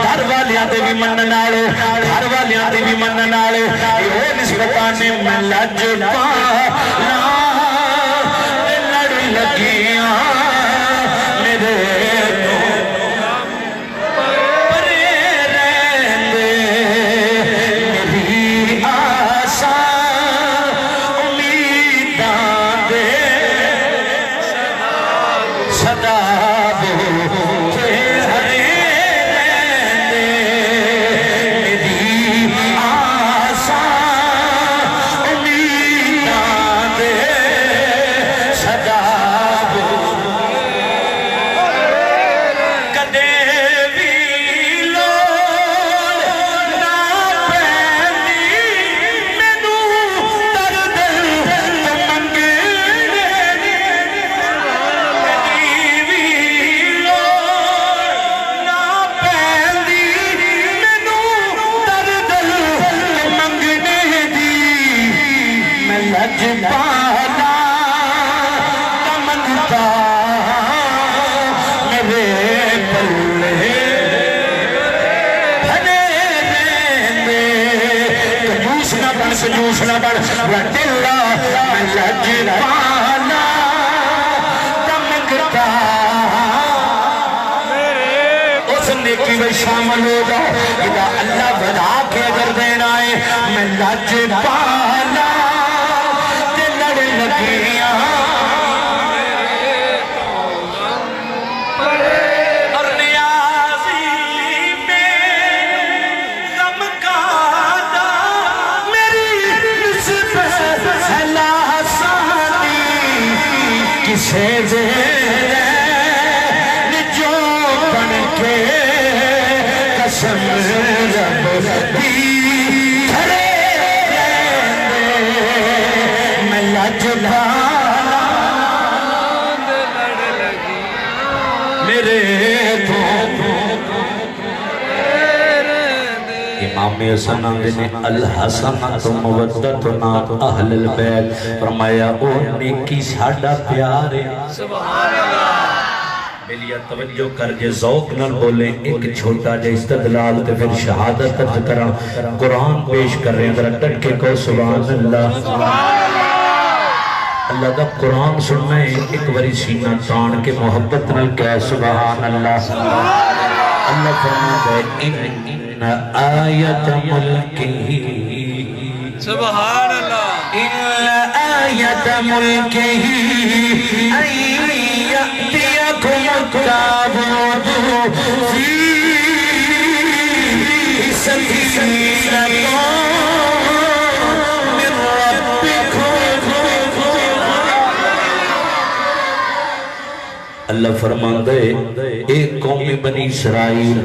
گھر والیاں دے وی منن والے گھر والیاں دے وی منن والے اے نسبتاں نے میں لج پانا لگیاں میرے پرے رہندے میری آساں امیداں دے صدا بوجھے ہرے رہندے میری آساں امیداں دے صدا لجپالا منگتا میرے پلے بھنے رہنے کنجوس نہ بن کنجوس نہ بن دلہ میں لجپالا منگتا اس نیکی میں شامل ہو جاؤ اذا اللہ بنا کے اگر دینا ہے میں لجپالا اور نیازی میں غم کا دا میری نسبت لاسانی کسے زین جو بن کے قسم رب دی کھڑے میں لجلا میرے امام حسن نے الحسنۃ مودتنا اہل البیت فرمایا او نیکی ساڈا پیار ہے سبحان اللہ بلیا توجہ کر کے ذوق نال بولیں ایک چھوٹا جا استدلال تے پھر شہادت درج کراں قرآن پیش کر رہے ہیں ذرا ڈٹ کے کہو سبحان اللہ اللہ دا قرآن سننا ہے ایک باری سینہ تان کے محبت نال کہے سبحان اللہ اللہ فرماتا ہے ان آیت ملکی سبحان اللہ ان آیت ملکی ان یأتیکم التابوت فیہ سکینۃ من ربکم اللہ فرماتا ہے اے قوم بنی اسرائیل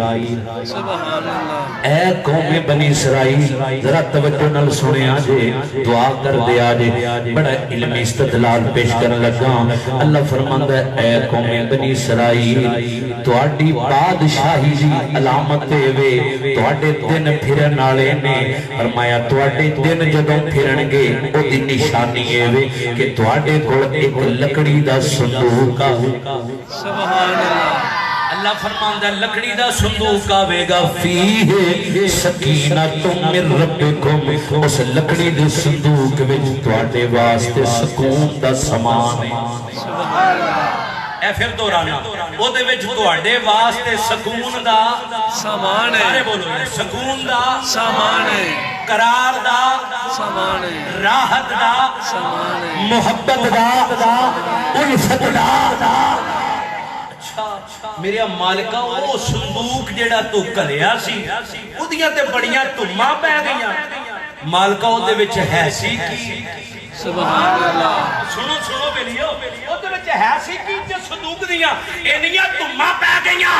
سبحان اللہ اے قوم بنی اسرائیل ذرا توجہ نال سنے آجے دعا کر دے آجے بڑا علمی استدلال پیش کرنے لگا اللہ فرماندا ہے اے قوم بنی اسرائیل تواڈی بادشاہی دی علامت وے تواڈے دن پھرن والے نے فرمایا تواڈے دن جدوں پھرن گے او دی نشانی اے وے کہ تواڈے کول ایک لکڑی دا صندوق آ سبحان اللہ اللہ فرماندا لکڑی دا صندوق آوے گا فیہ سکینۃ من ربکم اس لکڑی دے صندوق وچ تواڈے واسطے سکون دا سامان ہے سبحان اللہ اے پھر دورانا او دے وچ تواڈے واسطے سکون دا سامان سارے ہے بولو سکون دا سامان ہے قرار دا سامان ہے راحت دا سامان ہے محبت دا الفت دا میرے مالکہ وہ صندوق جیڑا تو کلیا سی اودیاں تے بڑیاں تماں پہ گئیاں مالکہ وہ دے وچ ہے سی کی سبحان اللہ سنو سنو بیلیو وہ دے وچ ہے سی کی جو صندوق دیاں انیاں تماں پہ گئیاں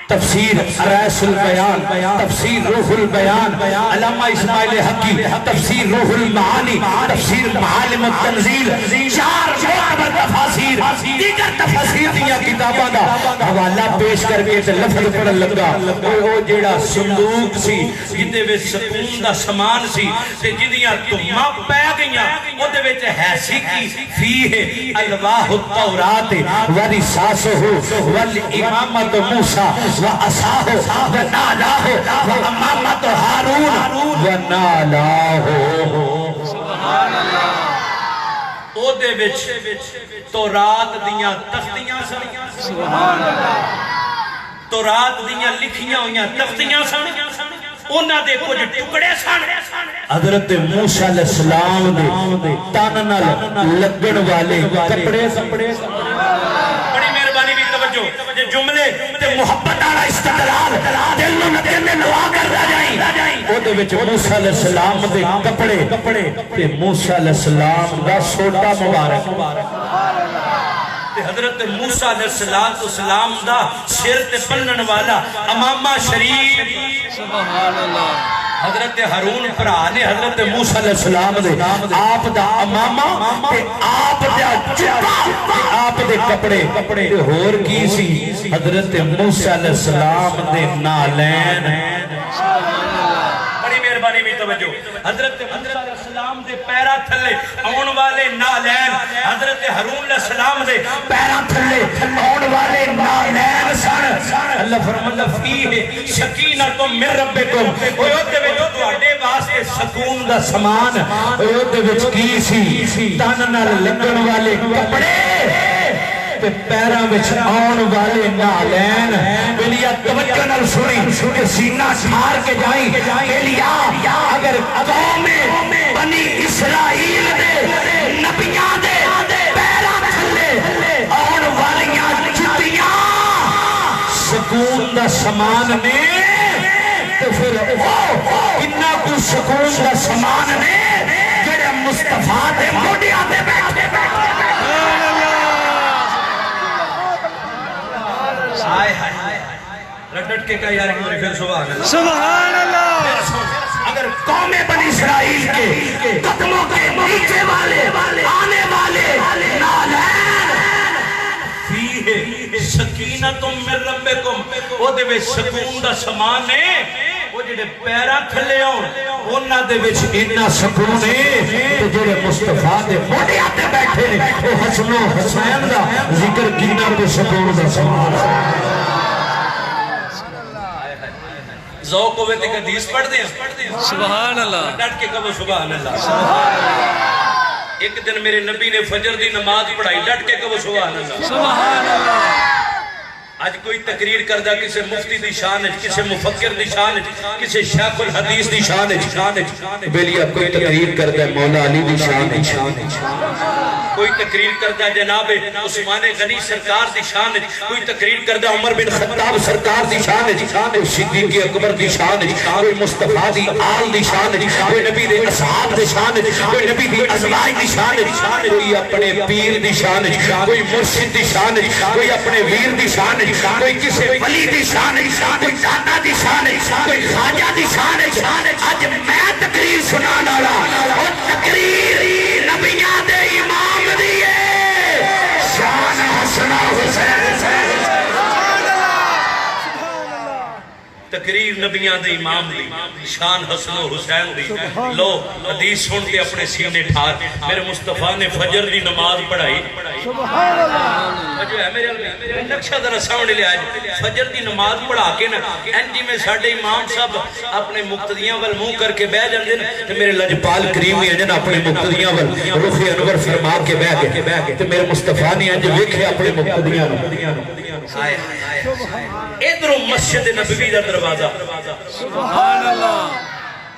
تفسیر رأس البیان تفسیر روح البیان علامہ اسماعیل حقی تفسیر روح المعانی تفسیر معالم التنزیل چار معتبر تفاسیر دیگر تفاسیر دیا کتاباں دا حوالہ پیش کر کے لفظ پڑھن لگا او جیڑا صندوق سی جدے وچ سکون دا سامان سی تے جدیاں تماں پے گئیاں او دے وچ ہے سی کی فیہ الواح التورات ورثاثہ والامامۃ موسیٰ وَأَسَاهُ وَنَالَاهُ وَأَمَامَةُ هَارُونَ وَنَالَاهُ سبحان اللہ او دے وچ تورات دیاں تختیاں سن سبحان اللہ تورات دیاں لکھیاں ہویاں تختیاں سن انہاں دے کچھ ٹکڑے سن حضرت موسیٰ علیہ السلام دے تن نال لگن والے کپڑے بڑی مہربانی بھی توجہ یہ جملے تے محبت والا استدلال دل نوں نظر میں لوا کر رہ جائیں او دے وچ موسیٰ علیہ السلام دے کپڑے تے موسیٰ علیہ السلام دا سوٹا مبارک حضرت موسیٰ علیہ السلام دا سر تے پنن والا امامہ شریف سبحان اللہ حضرت ہارون بھرا نے حضرت موسیٰ علیہ السلام دے آپ دا امامہ تے آپ دا جبا آپ دے کپڑے تے ہور کی سی حضرت موسیٰ علیہ السلام دے نالین بڑی مہربانی بھی توجہ حضرت موسیٰ علیہ السلام دے پیرا تھلے آن والے نالین حضرت ہارون علیہ السلام دے پیرا تھلے آن والے نالین سن اللہ فرماتا فیہ سکینۃ من ربکم اوہ دے وچ تواڈے واسطے سکون دا سامان اوہ دے وچ کی سی تن نال لگن والے کپڑے تے پیراں وچ آن والے نالین بلیا توجہ نال سنی کہ سینہ چھار کے جائیں بلیا اگر قوم بنی اسرائیل دے نبیاں دے پیراں تھلے آن والیاں جتیاں سکون دا سامان نے تو پھر کنا کو سکون دا سامان نے جڑے مصطفیٰ دے موڈیاں دے بیٹھے رٹٹ کے کہا یار ایک بار پھر سبحان اللہ سبحان اللہ اگر قوم بنی اسرائیل کے قدموں کے نیچے والے آنے والے نالین فیہ سکینۃ من ربکم او دے وچ سکون دا سامان ہے او جڑے پیراں تھلے ہون انہاں دے وچ اتنا سکون ہے تے جڑے مصطفیٰ دے موڈیاں تے بیٹھے نے او حسن و حسین دا ذکر کینا تے سکون دا سامان ہے ذوق ہوئے تے حدیث پڑھ دیں سبحان اللہ ڈٹ کے کہو سبحان اللہ ایک دن میرے نبی نے فجر دی نماز پڑھائی ڈٹ کے کہو سبحان اللہ سبحان اللہ آج کوئی تقریر کردہ کسے مفتی دی شان ہے کسے مفکر دی شان ہے کسے شیخ الحدیث دی شان ہے بیلی اب کوئی تقریر کردہ مولا علی دی شان ہے کوئی تقریر کردہ جناب عثمان غنی سرکار دی شان ہے کوئی تقریر کردہ عمر بن خطاب سرکار دی شان ہے کوئی صدیق اکبر دی شان ہے کوئی مصطفیٰ دی آل دی شان ہے کوئی نبی دے اصحاب دی شان ہے کوئی نبی دی ازواج دی شان ہے کوئی اپنے پیر دی شان ہے کوئی مرشد دی شان ہے کوئی اپنے ویر دی شان ہے کوئی کسی ولی دی شان ہے کوئی دادا دی شان ہے کوئی خواجہ دی شان ہے آج میں تقریر سنانا رہا اور تقریر نبیاں دے امام دیئے شان حسن حسین تقریر نبیاں دے امام دی شان حسن و حسین دی لو حدیث سنتے اپنے سینے ٹھار میرے مصطفیٰ نے فجر دی نماز پڑھائی سبحان اللہ جو ہے میرے نقشہ ذرا سامنے لے آج فجر دی نماز پڑھا کے نا انجی میں ساڑھے امام صاحب اپنے مقتدیاں وال منہ کر کے بہ جاندے نا تو میرے لجپال کریم ہی ہیں اپنے مقتدیاں وال رخ انور فرما کے بہ کے تو میرے مصطفیٰ نے انج ویکھے اپنے مقتدیاں ادھروں مسجد نبوی دا دروازہ سبحان اللہ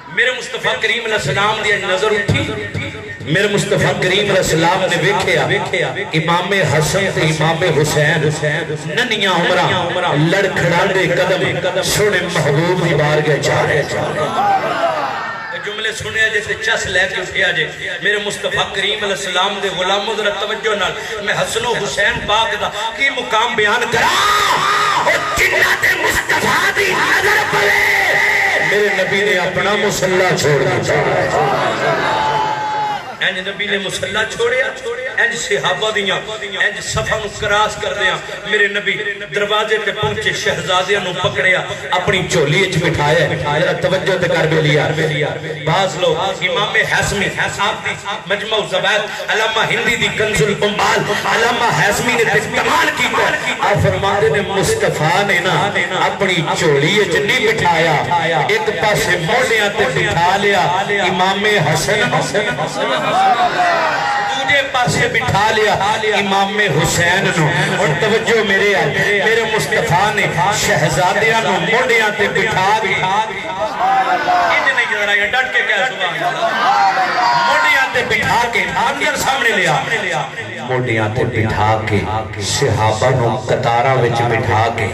میرے مصطفیٰ کریم علیہ السلام دی نظر اٹھی میرے مصطفیٰ کریم علیہ السلام نے ویکھیا امام حسن تے امام حسین ننیاں عمرہ لڑکھڑا دے قدم سونے محبوب دی بارگاہ جا رہے جملے سنیا جیسے چس لے کے اٹھیا جے میرے مصطفیٰ کریم علیہ السلام دے غلاموں ذرا توجہ نال میں حسن و حسین پاک دا کی مقام بیان کرا اور جنت مصطفیٰ دی نظر پلے میرے نبی نے اپنا مسلح چھوڑ دیا اینج نبی نے مسلح چھوڑیا اینج صحابہ دیاں اینج صفحہ نو کراس کر دیا میرے نبی دروازے تے پہنچے شہزادیاں نو پکڑیا اپنی چولی اچ بٹھایا ذرا توجہ تے کر بے لیا بعض لوگ امام حسمی آپ دی مجمع الزبائد علامہ ہندی دی کنز الامال علامہ حسمی نے تے کمال کی آپ فرماتے نے مصطفیٰ نے نا اپنی چولی اچ نہیں بٹھایا ایک پاسے موڑیاں تے بٹھا لیا امام حسن دوجے پاسے بٹھا لیا امام حسین نو اور توجہ میرے مصطفیٰ نے شہزادیاں نو موڑیاں تے بٹھا انج نہیں جدر آیا ڈٹ کے کہہ سبحان اللہ موڑیاں تے بٹھا کے اندر سامنے لیا موڑیاں تے بٹھا کے صحابہ نو قطارہ وچ بٹھا کے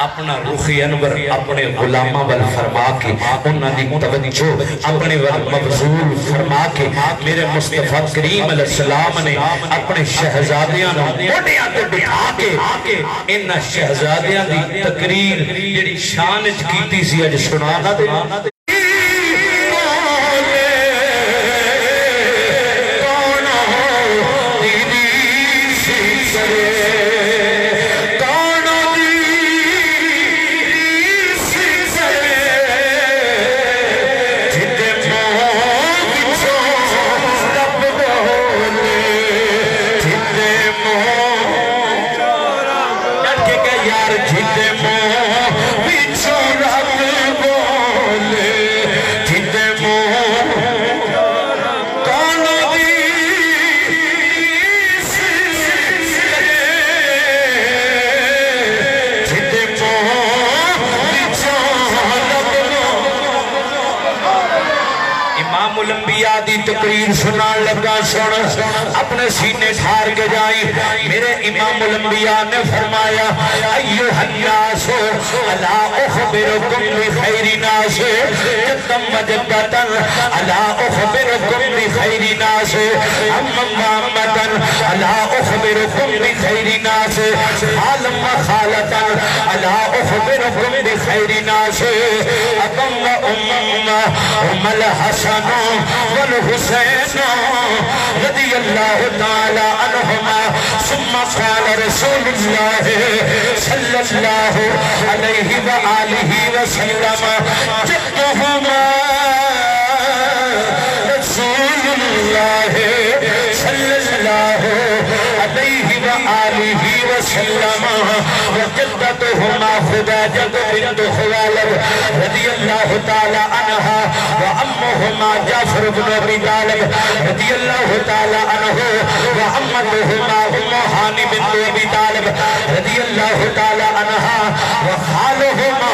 اپنا رخ انور اپنے غلامہ وال فرما کے انہاں دی توجہ اپنے وال مبذول فرما کے میرے مصطفیٰ کریم علیہ السلام نے اپنے شہزادیاں نو موڑیاں تے بٹھا کے انہاں شہزادیاں دی تقریر جڑی شان وچ کیتی سی اج سنانا دے جدے منہ وچوں رب بولے جدے منہ کانوں دی جدے منہ وچوں رب امام الانبیاء دی تقریر سنان لگا سن اپنے سینے ٹھار کے جائیں میرے امام الانبیاء نے فرمایا ایوہ الناس الا اخبرکم بخیر ناس جدم وجدتن الا اخبرکم بخیر ناس امم وامتن الا اخبرکم بخیر ناس خالم وخالتن الا اخبرکم بخیر ناس ابم ام الحسن والحسین رضی اللہ تعالی عنہما ثم قال رسول اللہ صلی اللہ علیہ وآلہ وسلم جدہما رسول اللہ صلی اللہ علیہ وآلہ وسلم وجدتہما خداجت بنت خوالد رضی اللہ تعالی عنہا وأمهما جعفر بن أبي طالب رضي الله تعالى عنه وعمتهما أم هاني بنت أبي طالب رضي الله تعالى عنها وخالهما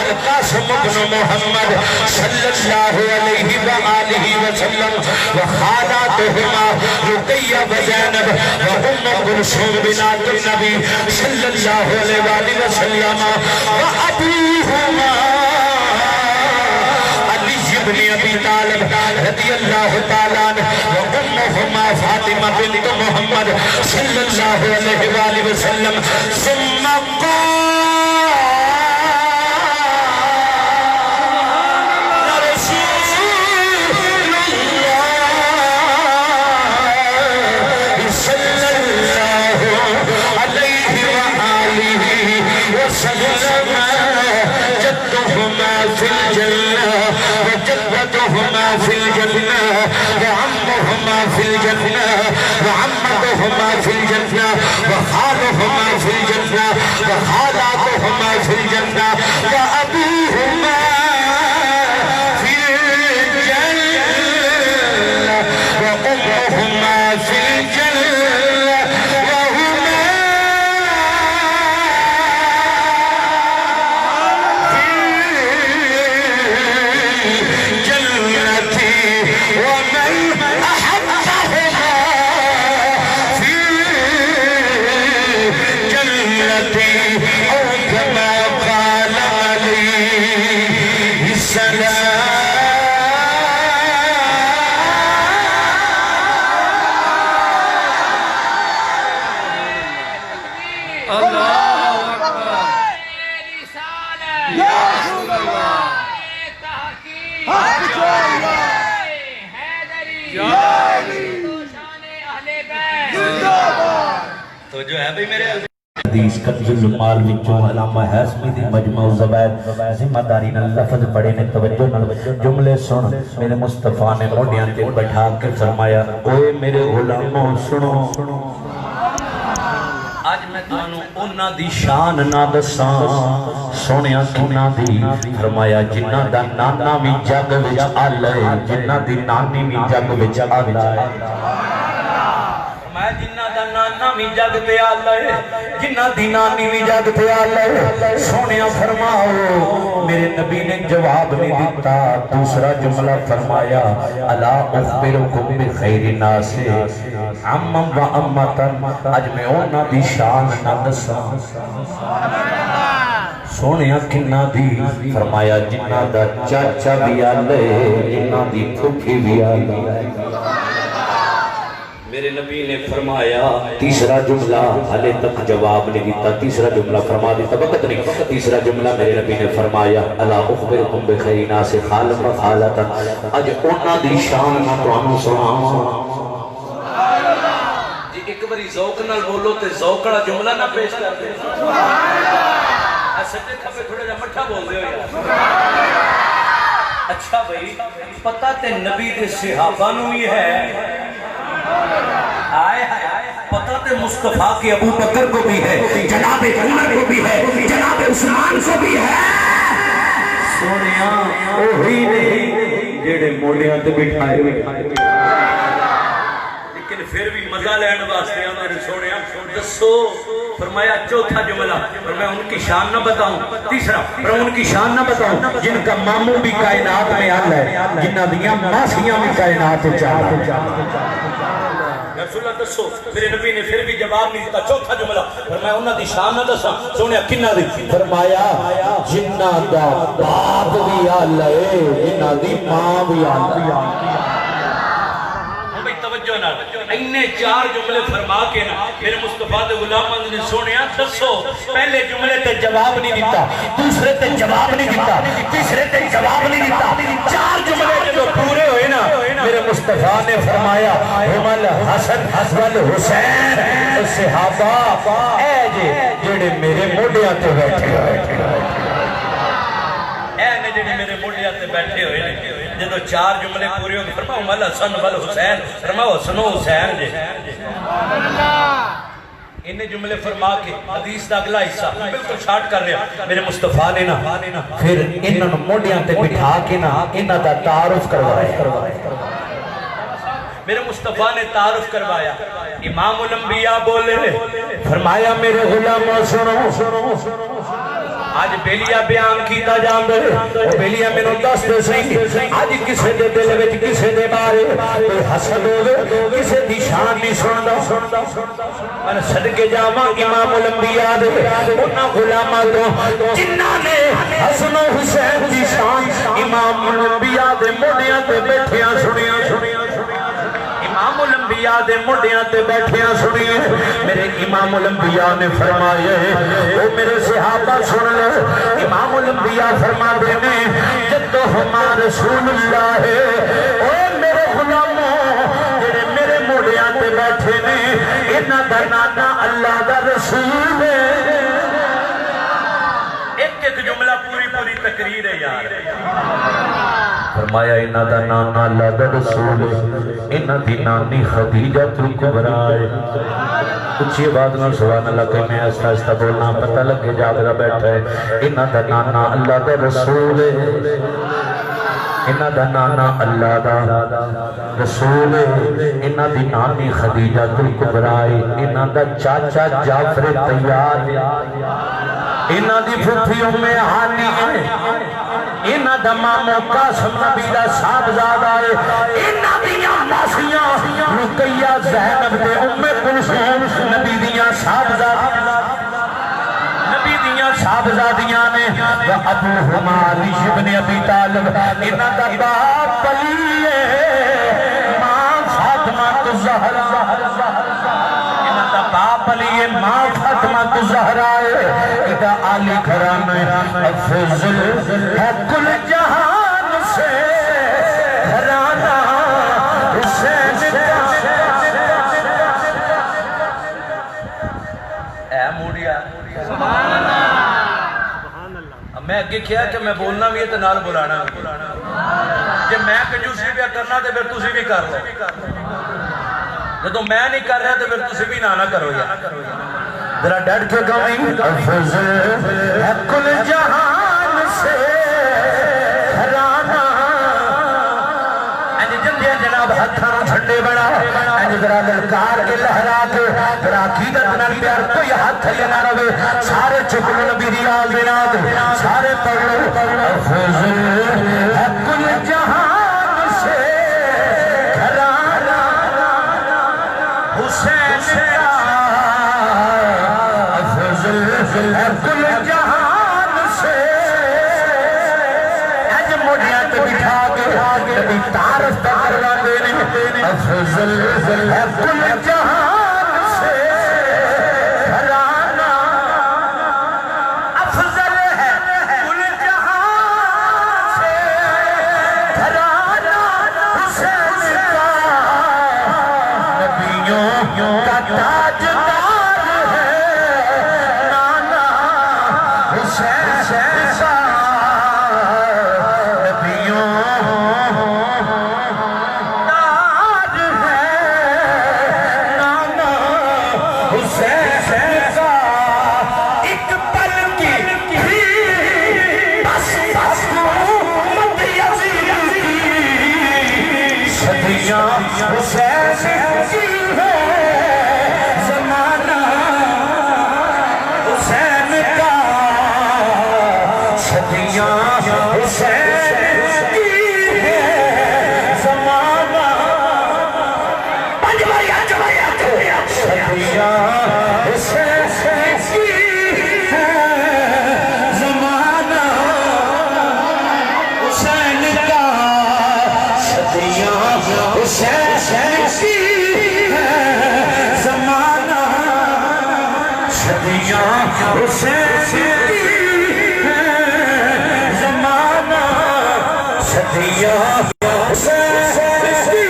القاسم بن محمد صلى الله عليه وآله وسلم وخالاتهما رقية وزينب وأم كلثوم بنت النبي صلى الله عليه وآله وسلم وأبوهما ابن ابی طالب رضی اللہ تعالیٰ عنہ وامہما فاطمہ بنت محمد صلی اللہ علیہ وآلہ وسلم ثم قال رسول اللہ صلی اللہ علیہ وآلہ وسلم جدہما فی الجنہ وجدتهما في الجنة وعمهما في الجنة وعمتهما في الجنة وخالهما في الجنة وخالاتهما في الجنة وأبوهما في الجنة وأمهما في الجنة وهما تو جو ہے بھئی میرے حدیث کنز المال وچوں علامہ حاسمی دی مجمع الزوائد ذمہ داری نال لفظ پڑھے نے توجہ نال جملے سن میرے مصطفیٰ نے موڈیاں تے بٹھا کے فرمایا اوے میرے غلاموں سنو آج میں تانوں انہاں دی شان نہ دساں سونیا کناں دی فرمایا جنہاں دا نانا وی جگ وچ آلے جنہاں دی نانی وی جگ وچ آلے جنہ دا نانا بھی جگ تے آلے جنہ دی نانی بھی جگ تے آلے سونیا فرماؤ میرے نبی نے جواب نہیں دیتا دوسرا جملہ فرمایا الا اخبرکم بخیر الناس عمم و امتن اج میں اونا دی شان نہ دساں سونیا کنہ دی فرمایا جنہ دا چاچا بھی آلے جنہ دی پھوپھی بھی آلے میرے نبی نے فرمایا تیسرا جملہ حلے تک جواب نہیں دیتا تیسرا جملہ فرما دیتا وقت نہیں تیسرا جملہ میرے نبی نے فرمایا الا اخبرکم بخیر الناس خالم و خالتا اج اونا دی شان نہ تانوں سناواں جی ایک باری ذوق نال بولو تے ذوقڑا جملہ نہ پیش کر دے سبحان اللہ سچے کھپے تھوڑا جا مٹھا بول دے ہو یار اچھا بھائی پتہ تے نبی دے صحابہ نوں ہی ہے آئے پتہ تے مصطفیٰ کے ابو بکر کو بھی ہے، جناب عمر کو بھی ہے، جناب عثمان کو بھی ہے۔ سونیاں اوہی نہیں جڑے موڑیاں تے بٹھائے لیکن پھر بھی مزہ لین واسطے میرے سونیاں دسو فرمایا چوتھا جملہ اور میں ان کی شان نہ بتاؤں، تیسرا اور ان کی شان نہ بتاؤں جن کا ماموں بھی کائنات میں آل ہے، جنہ دیاں ماسیاں بھی کائنات چاہا۔ رسول اللہ دسو، میرے نبی نے پھر بھی جواب نہیں دیتا، چوتھا جملہ فرمایا انہاں دی شان نہ دسا، سونیا کنہ دی؟ فرمایا جنہ دا باپ بھی آل ہے، جنہ دی ماں بھی آل ہے۔ توجہ نہ انہیں چار جملے فرما کے نا میرے مصطفیٰ دے غلاماں نے سونیا دسو پہلے جملے تے جواب نہیں دیتا، دوسرے تے جواب نہیں دیتا، تیسرے تے جواب نہیں دیتا، چار جملے جو پورے ہوئے نا میرے مصطفیٰ نے فرمایا ہم الحسن والحسین صحابہ اے جڑے میرے موڈیاں تے بیٹھے ہوئے جڑے میرے موڈیاں تے بیٹھے ہوئے جدو چار جملے پورے ہو گئے فرماؤں مالا حسن والحسین فرماؤ حسن و حسین جے انہیں جملے فرما کے حدیث دا اگلا حصہ بالکل شارٹ کر رہے میرے مصطفیٰ نے نا پھر انہوں موڈیاں تے بٹھا کے نا انہوں دا تعارف کروایا میرے مصطفیٰ نے تعارف کروایا امام الانبیاء بولے فرمایا میرے غلاموں سنو آج بیلیا بیان کیتا جان دے وہ بیلیا میں نو دس دے سی آج کسے دے دل وچ کسے دے بارے کوئی حسد ہو دے کسے دی شان نہیں سندا میں صدقے جاواں امام الانبیاء دے انہاں غلاماں تو جنہاں نے حسن و حسین دی شان امام الانبیاء دے موڈیاں تے بیٹھیاں سنیاں امام الانبیاء دے موڈیاں تے بیٹھیاں سنیے میرے امام الانبیاء نے فرمایا وہ میرے صحابہ سن لے امام الانبیاء فرما دینے جدو ہمارا رسول اللہ ہے او میرے غلاموں جڑے میرے موڈیاں تے بیٹھے نے انہاں دا نانا اللہ دا رسول ہے ایک جملہ پوری تقریر ہے یار فرمایا انہاں دا نانا اللہ دا رسول ہے انہاں دی نانی خدیجہ کبریٰ ہے اچھی بات نہ سبحان اللہ کہ میں ایسا ایسا بولنا پتہ لگے جاگرہ بیٹھا ہے انہاں دا نانا اللہ دا رسول ہے انہاں دا نانا اللہ دا رسول ہے انہاں دی نانی خدیجہ کبریٰ ہے انہاں دا چاچا جعفر طیار انہاں دی پھوپھی ام ہانی ہے انہاں دا مامو قاسم نبی دا صاحبزادہ ہے انہاں دیاں ماسیاں رقیہ زینب دے ام کلثوم نبی دیاں صاحبزادیاں نے و ابو علی ابن ابی طالب انہاں دا باپ علی ہے ماں فاطمہ زہرا انہاں دا باپ علی ہے ماں فاطمہ زہرا ہے ادا علی گھرانے افضل ہے کل جہان سے گھرانا حسین اے موڑیا میں اگے کیا کہ میں بولنا بھی ہے تو نال بلانا جب میں کنجوسی بھی کرنا تو پھر تسی بھی کر لو جب میں نہیں کر رہا تو پھر تسی بھی نہ کرو یار ذرا ڈٹ کے گوئیں افضل ہے کل جہان سے گھرانا جندیاں جناب ہتھاں جھنڈے بڑا ذرا للکار کے لہرا کے ذرا عقیدت نال پیار کوئی ہاتھ تھلے نہ رہے سارے چکن نبی ریاض بناد سارے پڑھو افضل ہے کل جہان سے گھرانا حسین افضل ہے کل جہان سے اج موڑیاں تے بٹھا کے نبی تعارف کروا دینے افضل ہے کل جہان سے گھرانا افضل ہے کل جہان سے گھرانا حسین کا نبیوں کا تاجدار ہے نانا حسین کا نبیوں تاج ہے نانا حسین کی ہے زمانہ حسین کا صدیاں حسین کی ہے زمانہ صدیاں حسین کی ہے زمانہ حسین کا صدیاں حسین کی ہے زمانہ صدیاں حسین کی ہے زمانہ صدیاں حسین کی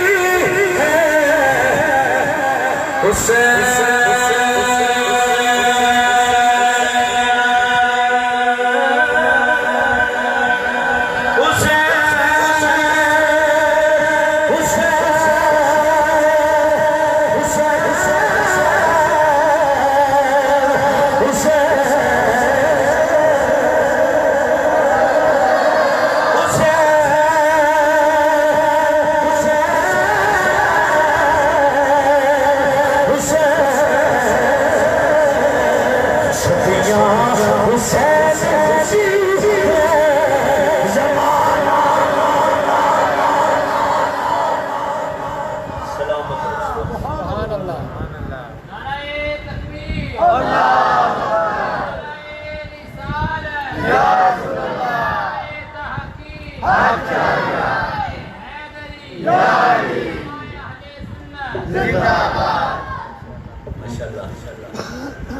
ہے حسین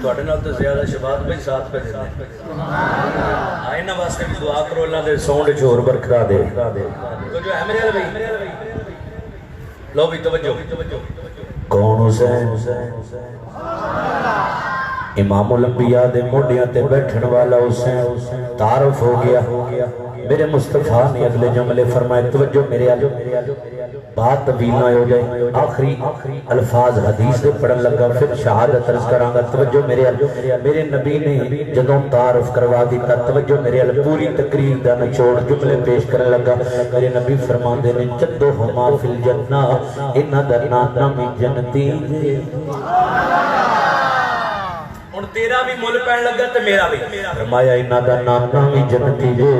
تواڈے نال تو زیادہ شباب بھائی ساتھ پہ دینے آئے نا واسطے بھی دعا کرو اللہ دے سونڈ چور برکھا دے تو جو ہے میرے بھائی لو بھی توجہ کون حسین امام الانبیاء دے موڈیاں تے بیٹھن والا حسین تعارف ہو گیا میرے مصطفیٰ نے اگلے جملے فرمائے توجہ میرے آلو بات طویل نہ ہو جائے آخری الفاظ حدیث دے پڑھن لگا پھر شہادت عرض کراں گا توجہ میرے آلو میرے نبی نے جدوں تعارف کروا دیتا توجہ میرے آلو پوری تقریر دا نچوڑ جملے پیش کرن لگا میرے نبی فرماندے نے جدو ہما فی الجنہ انہاں دا نامی جنتی ہن تیرا بھی مل پین لگا تے میرا بھی فرمایا انہاں دا نامی جنتی ہے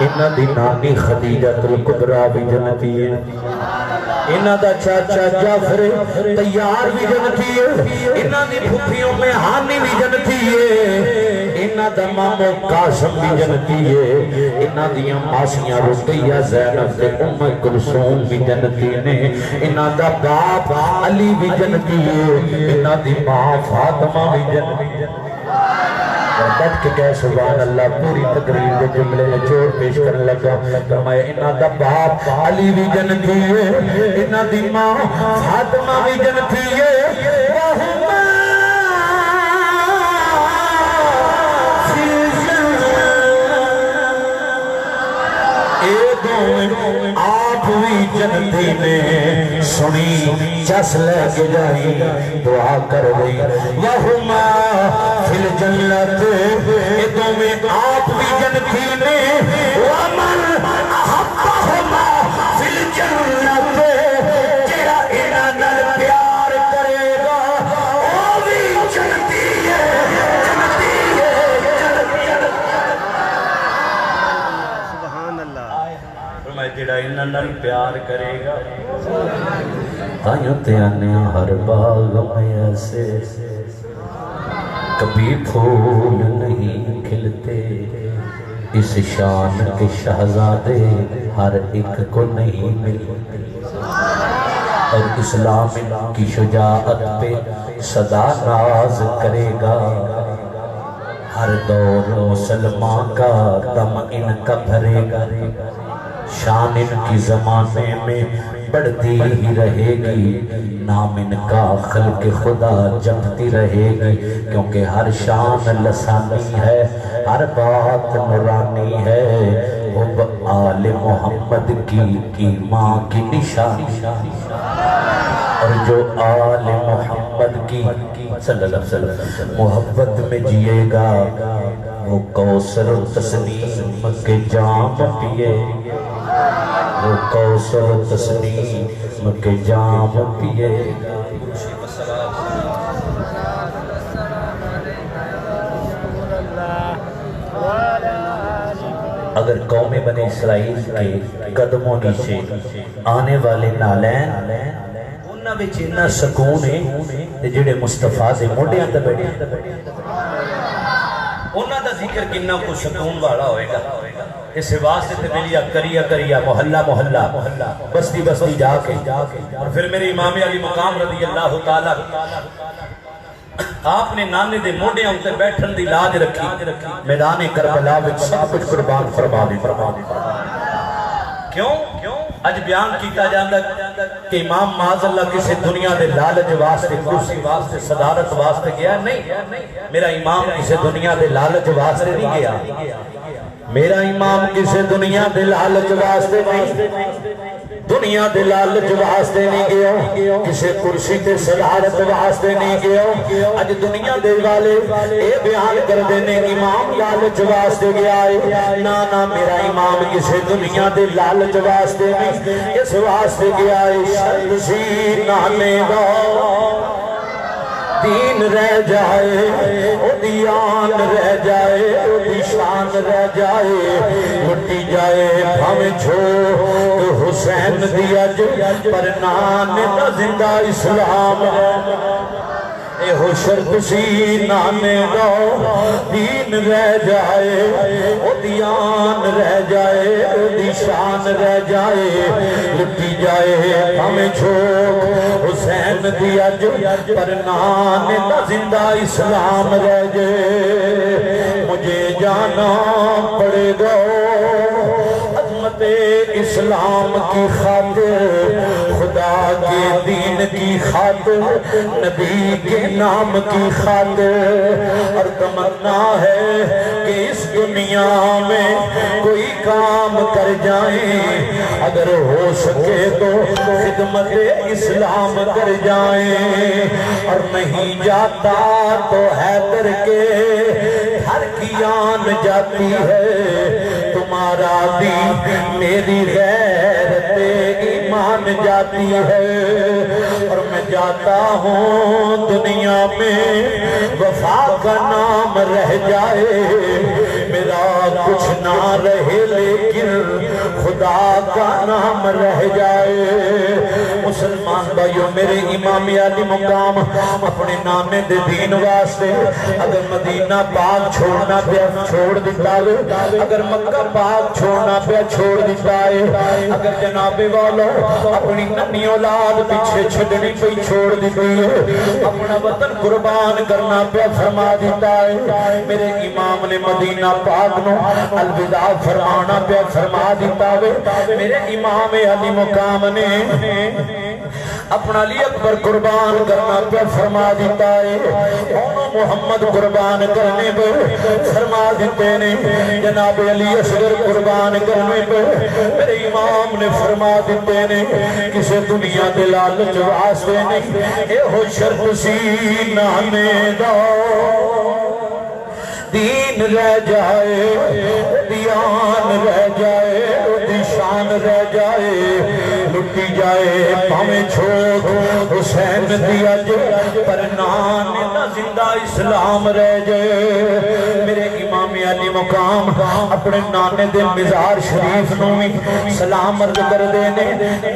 انہاں دی نانی خدیجہ الکبریٰ بھی جنتی ہے انہاں دا چاچا جعفر تیار بھی جنتی ہے انہاں دی پھوپھیوں میں ہانی بھی جنتی ہے انہاں دا مامو قاسم بھی جنتی ہے انہاں دیاں ماسیاں رقیہ زینب تے ام کلثوم بھی جنتی نے انہاں دا باپ علی بھی جنتی ہے انہاں دی ماں فاطمہ بھی جنتی ہے بیٹھ کے کہے سبحان اللہ پوری تقریر دے جملے نچوڑ پیش کرنے لگا فرمایا انہاں دا باپ علی بھی جنتی ہے انہاں دی ماں فاطمہ بھی جنتی ہے آپ بھی جنتی نے سنی چس لے کے جائی دعا کر گئی وہما فی الجنت ادوں میں آپ بھی جنتی نے ومن احبہما فی الجنت جڑا انہاں نال پیار کرے گا وہ بھی جنتی ہے جنتی ہے فرمایا جڑا انہاں نال پیار کرے گا تائیوں تے آنے ہر باغ میں ایسے کبھی پھول نہیں کھلتے اس شان کے شہزادے ہر ایک کو نہیں ملتے اور اسلام کی شجاعت پہ صدا راز کرے گا ہر دور مسلمان کا دم ان کا بھرے گا شان ان کی زمانے میں بڑھتی ہی رہے گی نام ان کا خلق خدا جمتی رہے گی کیونکہ ہر شان لسانی ہے ہر بات نورانی ہے حب آل محمد کی ماں کی نشانی اور جو آل محمد کی صلی اللہ علیہ وسلم محبت میں جیے گا وہ کوثر و تسنیم کے جام پیے وہ کوثر و تسنیم جسم کے جام پیے گا۔ اگر قوم بنی اسرائیل کے قدموں نیچے آنے والے نالین انہاں وچ اتنا سکون ہے تے جڑے مصطفیٰ دے موڈیاں تے بیٹھے انہاں دا ذکر کنا کو سکون والا ہوئے گا۔ اس واسطے تے ملیا کریا محلہ محلہ بستی بستی جا کے اور پھر میرے امام علی مقام رضی اللہ تعالیٰ آپ نے نانے دے موڈے ہوتے بیٹھن دی لاج رکھی، میدان کربلا وچ سب کچھ قربان فرما دی۔ کیوں؟ اج بیان کیتا جاندا کہ امام معاذ اللہ کسی دنیا دے لالچ واسطے، کرسی واسطے، صدارت واسطے گیا نہیں۔ میرا امام کسی دنیا دے لالچ واسطے نہیں گیا، میرا امام کسی دنیا دے لالچ واسطے نہیں، دنیا دے لالچ واسطے نہیں گیا، کسی کرسی تے صدارت واسطے نہیں گیا۔ اج دنیا دے والے اے بیان کر دینے امام لالچ واسطے گیا ہے، نا میرا امام کسی دنیا دے لالچ واسطے نہیں، اس واسطے گیا ہے شرط سی نانے دا دین رہ جائے، او دیان رہ جائے، او دی شان رہ جائے، لٹی جائے بھاویں چھو حسین دی اج پر نان دا زندہ اسلام اے ہو شرط سی نانے دا دین رہ جائے، او دیان رہ جائے، او دی شان رہ جائے، لٹی جائے بھاویں چھو حسین دی اج پر نان دا زندہ اسلام رہ جائے۔ مجھے جانا پڑے گا عظمت اسلام کی خاطر، خدا کے دین کی خاطر، نبی کے نام کی خاطر، اور تمنا ہے کہ اس دنیا میں کوئی کام کر جائیں، اگر ہو سکے تو خدمت اسلام کر جائیں، اور نہیں جاتا تو حیدر کے ہر کی آن جاتی ہے، تمہارا دین میری غیرت ایمان جاتی ہے، اور میں جاتا ہوں دنیا میں وفا کا نام رہ جائے، میرا کچھ نہ رہے لیکن خدا کا نام رہ جائے۔ مسلمان بھائیو، میرے امام علی مقام اپنے نانے دے دین واسطے اگر مدینہ پاک چھوڑنا پیا چھوڑ دیتا ہے، اگر مکہ پاک چھوڑنا پیا چھوڑ دیتا ہے، اگر جناب والا اپنی ننی اولاد پیچھے چھڑنی پہ چھوڑ دیتی ہے، اپنا وطن قربان کرنا پیا فرما دیتا ہے، میرے امام نے مدینہ پاک نو الوداع فرمانا پیا فرما دیتا ہے، میرے امام علی مقام نے اپنا علی اکبر قربان کرنا پہ فرما دیتا ہے، انہوں محمد قربان کرنے پہ فرما دیتے نے، جناب علی اصغر قربان کرنے پہ میرے امام نے فرما دیتے نے، کسے دنیا دے لالچ واسطے نہیں، اے ہو شرط سی نانے دا دین رہ جائے، دیان رہ جائے، دی شان رہ جائے، لٹی جائے پاویں چھوٹ حسین دی اج پر نان دا زندہ اسلام رہ جائے۔ میرے امام علی مقام اپنے نانے دے مزار شریف نو سلام عرض کر دینے،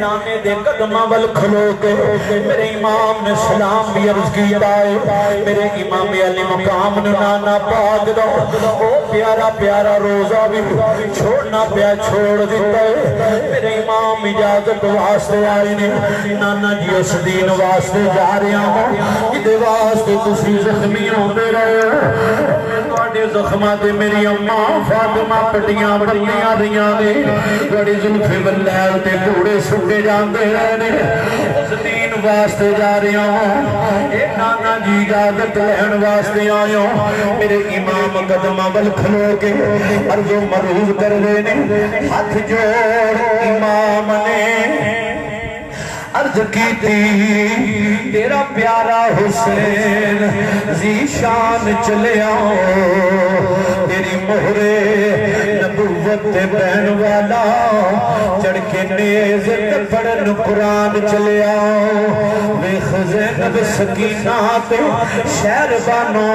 نانے دے قدمہ ول کھلو کے میرے امام نے سلام بھی عرض کیتا ہے، میرے امام علی مقام نے نانا پاک دا او پیارا پیارا روزہ بھی چھوڑنا پیا چھوڑ دیتا ہے، میرے امام اجازت واسطے آئے نے، نانا جی اس دین واسطے جا رہے ہوں، کدے واسطے تسی زخمی ہوتے رہے، تواڈے زخماں تے میری اماں فاطمہ پٹیاں بڑھیاں رہیاں نے، بڑی زلفے واللیل تے پوڑے سکے جاندے رہے نے، اس دین واسطے جا رہے ہوں، اے نانا جی اجازت لہن واسطے آئے ہوں، میرے امام قدمہ بل کھلو کے عرض و مروض کر لینے، ہاتھ جوڑ امام نے عرض کی تھی، تیرا پیارا حسین ذیشان چلے آؤ، تیری مہرے نبوت بین والا چڑھ کے نیز پڑھن قرآن چلے آؤ ویخ زینب سکینہ تے شہر بانو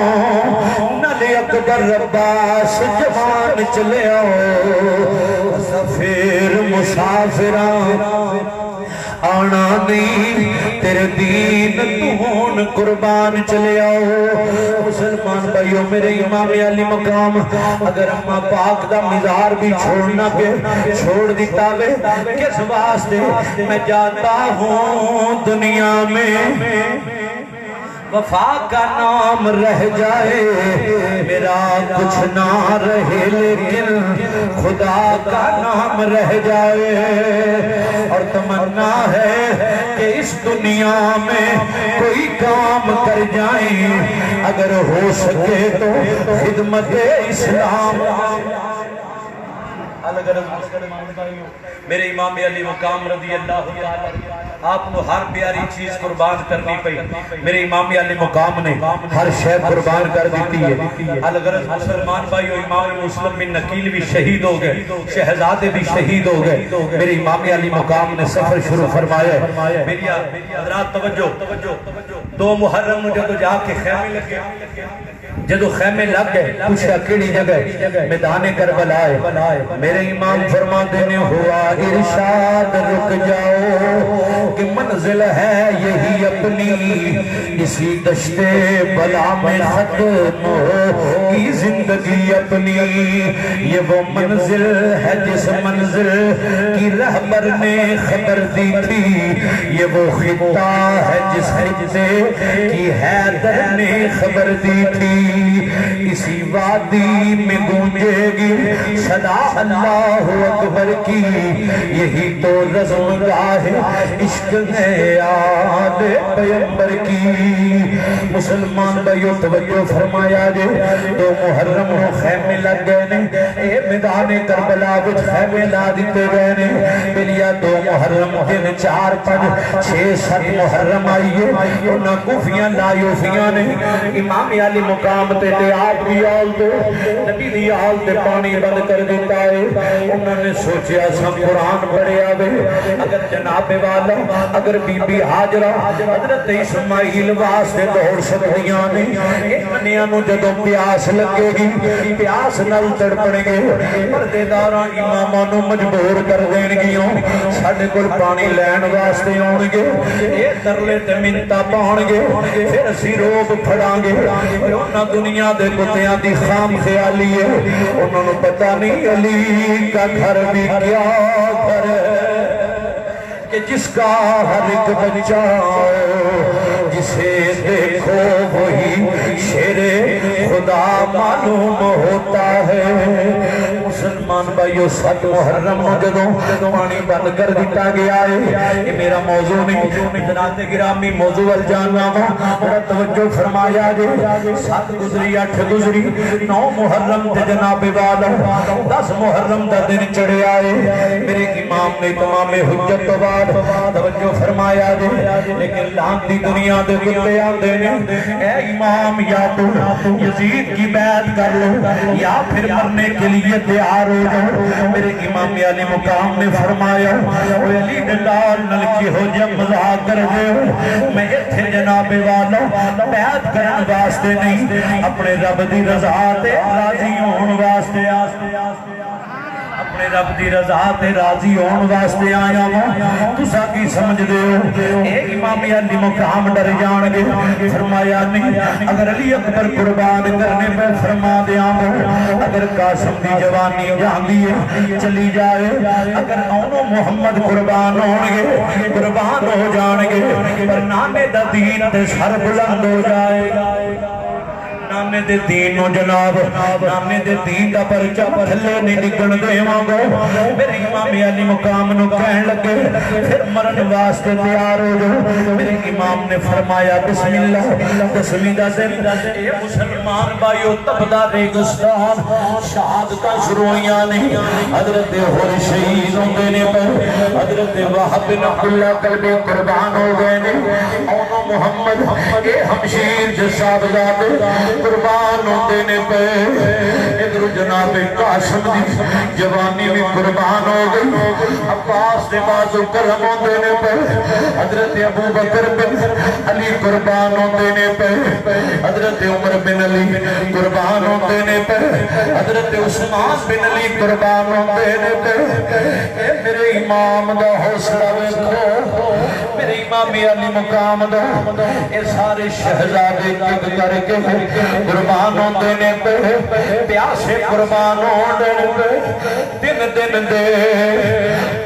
نلی اکبر عباس جوان چلے آؤ سفیر مسافران آنا نہیں تیرے دین تون قربان چلے آؤ مسلمان بھائیو میرے امام علی مقام اگر اماں پاک دا مزار بھی چھوڑنا پہ چھوڑ دیتا وے کس واسطے میں جاتا ہوں دنیا میں وفا کا نام رہ جائے میرا کچھ نہ رہے لیکن خدا کا نام رہ جائے اور تمنا ہے کہ اس دنیا میں کوئی کام کر جائیں اگر ہو سکے تو خدمت اسلام میرے امام علی مقام رضی اللہ تعالی آپ نے ہر پیاری چیز قربان کرنی پئی میرے امام علی مقام نے ہر شے قربان کر دیتی ہے الغرض مسلمان بھائی اور امام مسلم بن نقیل بھی شہید ہو گئے شہزادے بھی شہید ہو گئے میرے امام علی مقام نے سفر شروع فرمایا میری حضرات توجہ 2 محرم میں جب جا کے خیمے لگے جدو خیمے لگ گئے پوچھا کیڑی جگہ میدان کربلا ہے میرے امام فرما دینے ہوا ارشاد رک جاؤ کہ منزل ہے یہی اپنی اسی دشت بلا میں ختم ہوگی زندگی اپنی یہ وہ منزل ہے جس منزل کی رہبر نے خبر دی تھی یہ وہ خطہ ہے جس خطے کی حیدر نے خبر دی تھی اسی وادی میں گونجے گی صدا اللہ اکبر کی یہی تو رزم گاہ عشق ہے یاد پیغمبر کی مسلمان بھائیو توجہ فرمایا جے 2 محرم نو خیمے لگ گئے نے اے میدان کربلا وچ خیمے لا دیتے گئے نے بلیا 2 محرم 3 4 5 6 7 محرم آئیے انہاں کوفیاں لایوفیاں نے امام علی مقام تے آپ بھی آل دے نبی دی آل دے پانی بند کر دیتا ہے انہوں نے سوچیا سب قرآن پڑھے آوے اگر جناب والا اگر بی بی حاجرہ حضرت اسماعیل واسطے دوڑ سکتیاں نہیں انہیاں نو جدوں پیاس لگے گی پیاس نل تڑپنے گے پردے داراں اماماں نو مجبور کر دین گیوں ساڑھے کل پانی لین واسطے آن گے اے ترلے تے منتا پاؤن گے پھر اسی روب پھڑاں گے انہاں دنیا دے کتیاں دی خام خیالی ہے انہوں نے پتہ نہیں علی کا گھر بھی کیا گھر ہے کہ جس کا ہر ایک بچہ جسے دیکھو وہی شیر خدا معلوم ہوتا ہے مسلمان بھائیو 7 محرم جدوں پانی بند کر دیتا گیا ہے یہ میرا موضوع نہیں حضرات گرامی موضوع الجاننا بڑا توجہ فرمایا جے 7 گزری 8 گزری 9 محرم تے جناب والا 10 محرم دا دن چڑھے آئے میرے امام نے تمام حجت تو بعد توجہ فرمایا جے لیکن لانتی دنیا دے کتے آندے نے اے امام یا تو یزید کی بیعت کر لو یا پھر مرنے کے لیے تیار ہو جاؤ میرے امام علی مقام نے فرمایا اوہ علی دلال نلکی ہو جب مزاق کر دے ہو میں اتھے جناب والا بیعت کرن واسطے نہیں اپنے رب دی رضا تے راضی ہون واسطے اپنے رب دی رضا تے راضی ہون واسطے آیا ہوں تسا کی سمجھ دے ہو ایک امام علی مقام ڈر جان گے فرمایا نہیں اگر علی اکبر قربان کرنے پہ فرما دیا ہوں اگر قاسم دی جوانی جان دیئے چلی جائے اگر اونو محمد قربان ہونگے قربان ہو جان گے پر نانے دا دین تے سر بلند ہو جائے گا نانے دے دین نو جناب نانے دے دین دا پرچہ پھلے نہیں نکن دے مانگو میرے امام علی مقام نو کہن لگے پھر مرن واسطے تیار ہو جو میرے امام نے فرمایا بسم اللہ دسویں دا دن اے مسلمان بھائیو تبدہ ریگستان شہادتہ شروعیاں نہیں حضرت ہور شہید ہوں دینے پر حضرت وحب بن عبداللہ قلبی قربان ہو گئے نے اونو محمد اے ہمشیر جس صاحب ذات قربان ہوتے نے پہ ادھر جناب قاسم دی جوانی بھی قربان ہو گئی عباس دے بازو کرم ہوتے نے پہ حضرت ابو بکر بن علی قربان ہوتے نے پہ حضرت عمر بن علی قربان ہوتے نے پہ حضرت عثمان بن علی قربان ہوتے نے پہ میرے امام دا حوصلہ ویکھو میرے امام علی مقام دا اے سارے شہزادے کک کر کے قربان ہوتے نے پہ پیاسے قربان ہوتے نے پہ دن دن دے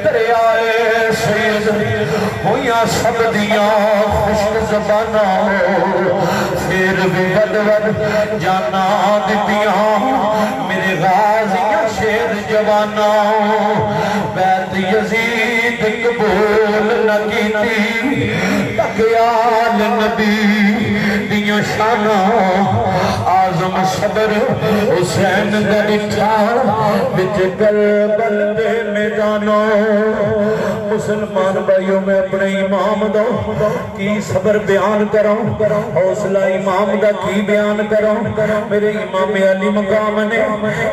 دریائے سید ہویاں سب دیاں خشک زبانہ پھر بھی ود ود جانا دیتیاں میرے غازیاں شیر جوانہ بیت یزید قبول نہ کیتی تقیال نبی دیاں شانہ آزم صبر حسین دریٹھا بچ کربل دے میدانوں مسلمان بھائیوں میں اپنے امام دا کی صبر بیان کروں حوصلہ امام دا کی بیان کروں میرے امام علی مقام نے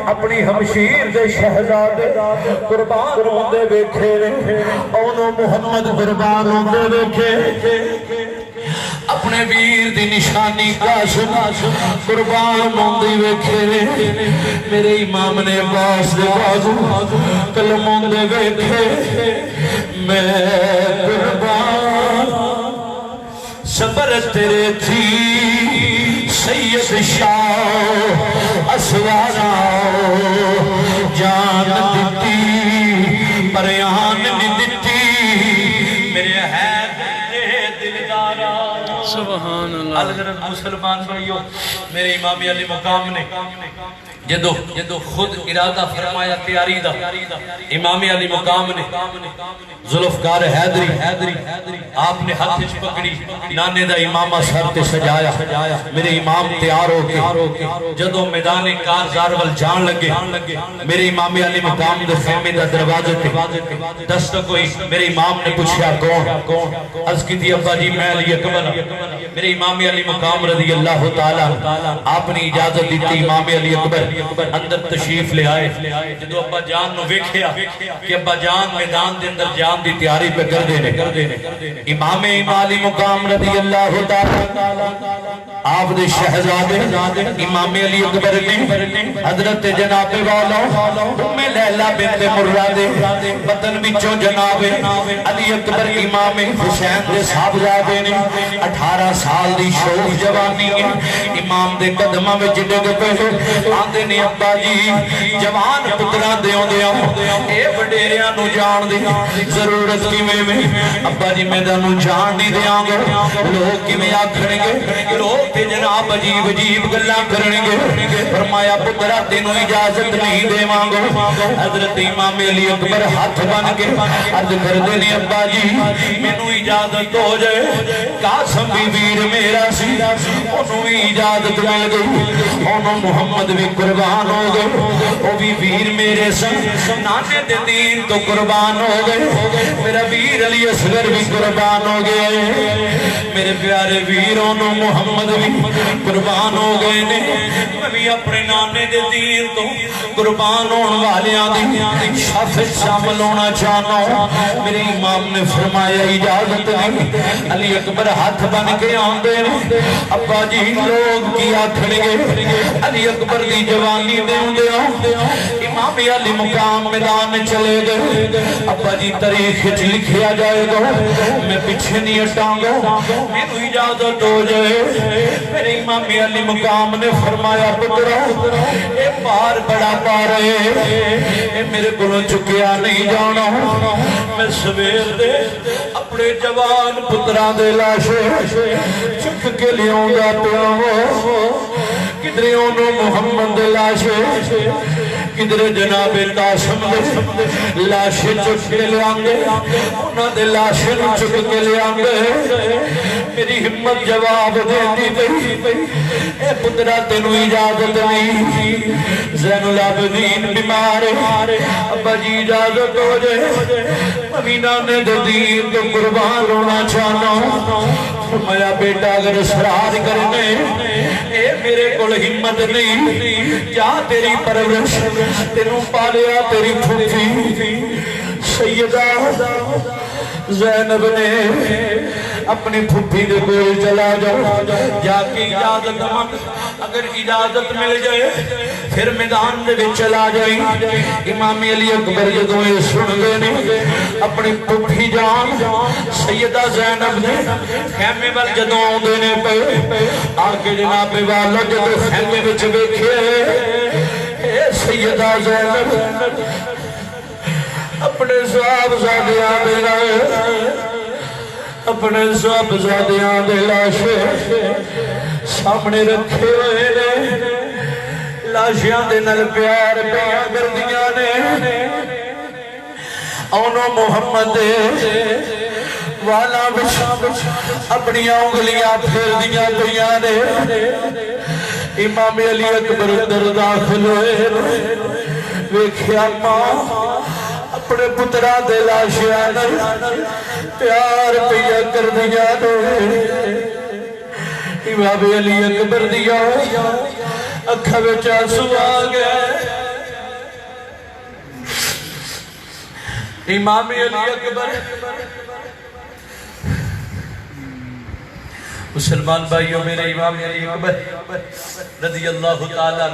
اپنی ہمشیر دے شہزادے قربان ہوندے ویکھے اونوں محمد قربان ہوندے ویکھے اپنے ویر دی نشانی قاسم قربان ہوندی ویکھے میرے امام نے عباس دے بازو قلم ہوندے ویکھے میں قربان صبر تیرے تھی سید شاہ اسوارا جان دیتی پریان دیتی میرے سبحان اللہ حضرت مسلمان بھائیو میرے امام علی مقام نے جدو خود ارادہ فرمایا تیاری دا امام علی مقام نے ذوالفقار حیدری آپ نے ہاتھ پکڑی نانے دا امامہ سر تے سجایا میرے امام تیار ہو کے جدو میدان کارزار وال جان لگے میرے امام علی مقام دے خیمے دا دروازے تے دستک ہوئی میرے امام نے پوچھا کون عرض کی تھی ابا جی میں علی اکبر میرے امام علی مقام رضی اللہ تعالیٰ آپ نے اجازت دیتی امام علی اکبر اندر تشریف لے آئے جدو ابا جان نو ویکھیا کہ ابا جان میدان دے اندر جان دی تیاری پہ کر دینے امام علی مقام رضی اللہ تعالیٰ آپ دے شہزادے امام علی اکبر نے حضرت جناب والا لیلہ بنت مرہ دے بدن بچوں جناب علی اکبر امام حسین دے صاحبزادے نے 18 سال دی شوق جوانی امام دے قدمہ میں جڈگ پہلے آندے نے ابا جی جوان پترہ دیوں اے وڈیریاں نو جان دی ضرورت کی میں ابا جی میں دانو جان نہیں دیاں گے لوگ کی میں آکھنے گے لوگ تے جناب عجیب عجیب گلاں کرنے گے فرمایا پترہ تینوں اجازت نہیں دے مانگو حضرت امام علی اکبر ہاتھ بن کے عرض کر دینے ابا جی میں نو اجازت ہو جائے قاسم بھی ویر میرا سی انہوں اجازت مل گئی انہوں محمد بھی قربان ہو گئے وہ بھی ویر میرے سن نانے دے دین تو قربان ہو گئے میرا ویر علی اصغر بھی قربان ہو گئے میرے پیارے ویروں نو محمد بھی قربان ہو گئے میں بھی اپنے نانے دے دین تو قربان ہون والیاں دی شافت شامل ہونا چاہنا میرے امام نے فرمایا اجازت نہیں علی اکبر ہاتھ بن کے آندے ابا جی لوگ کی آکھنے گے علی اکبر دی جوانی دے امام علی مقام میدان میں چلے گئے ابا جی تاریخ لکھیا جائے گا میں پیچھے نہیں ہٹاں گا میں تو اجازت ہو جائے میرے امام علی مقام نے فرمایا پترا اے پار بڑا پار ہے اے میرے گلوں چکیا نہیں جانا میں سویر دے اپنے جوان پترا دے لاشے چک کے لیوں گا پیا کدھرے انہوں محمد دے لاشے کدھرے جناب قاسم دے لاشے چک کے لے آنگے انہوں دے لاشے چک کے لے آنگے میری ہمت جواب دیتی تھی اے پترہ تینوں اجازت نہیں زین العابدین بیمار ابا جی اجازت ہو جائے ممینہ نے دین تو قربان ہونا چاہنا فرمایا بیٹا اگر اسرار کرنے اے میرے کول ہمت نہیں، جا تیری پرورش تینوں پالیا تیری پھوپھی سیدہ زینب نے اپنی پھوپھی دے کول چلا جاؤ، جا کے اجازت مانگ، اگر اجازت مل جائے پھر میدان دے وچ چلا جائیں۔ امام علی اکبر جدوں یہ سن دے نے اپنی پھوپھی جان سیدہ زینب نے خیمے وال جدوں آندے نے پے آ کے جناب والا جدوں خیمے وچ ویکھے اے سیدہ زینب اپنے صاحبزادیاں دے لائے اپنے صاحبزادیاں دے لاشے سامنے رکھے ہوئے نے، لاشیاں دے نال پیار پیاں کردیاں نے، اونوں محمد والا بچ اپنی انگلیاں پھیر دیاں پیاں نے۔ امام علی اکبر در داخل ہوئے ویکھیا ماں اپنے پترا دے لاشیاں نال پیار پیا کر دیا نے۔ امام علی اکبر دیا اکھا وچ آنسو آ گئے۔ امام علی اکبر مسلمان بھائیوں میرے امام علی اکبر رضی اللہ تعالیٰ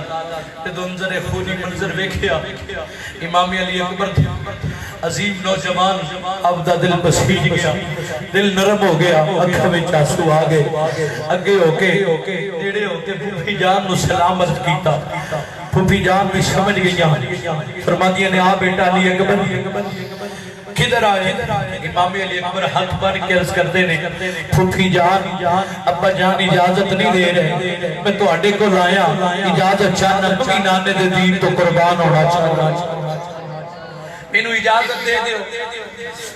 جدو انظر خونی منظر ویکھیا امام علی اکبر عظیم نوجوان اب دا دل بسیج گیا، دل نرم ہو گیا، اکھا میں چاسو آگے اگے ہو کے نیڑے ہو کے پھوپھی جان نو سلامت کیتا۔ پھوپھی جان بھی سمجھ گیا، فرما دیا نے آ بیٹا علی اکبر کدھر آئے؟ امام علی اکبر ہاتھ بن کے عرض کرتے نے پھوپھی جان ابا جان اجازت نہیں دے رہے، میں تو اڈے کو لایا اجازت چاہنا ممی نانے دے دین تو قربان ہونا چاہنا، میں نو اجازت دے دیو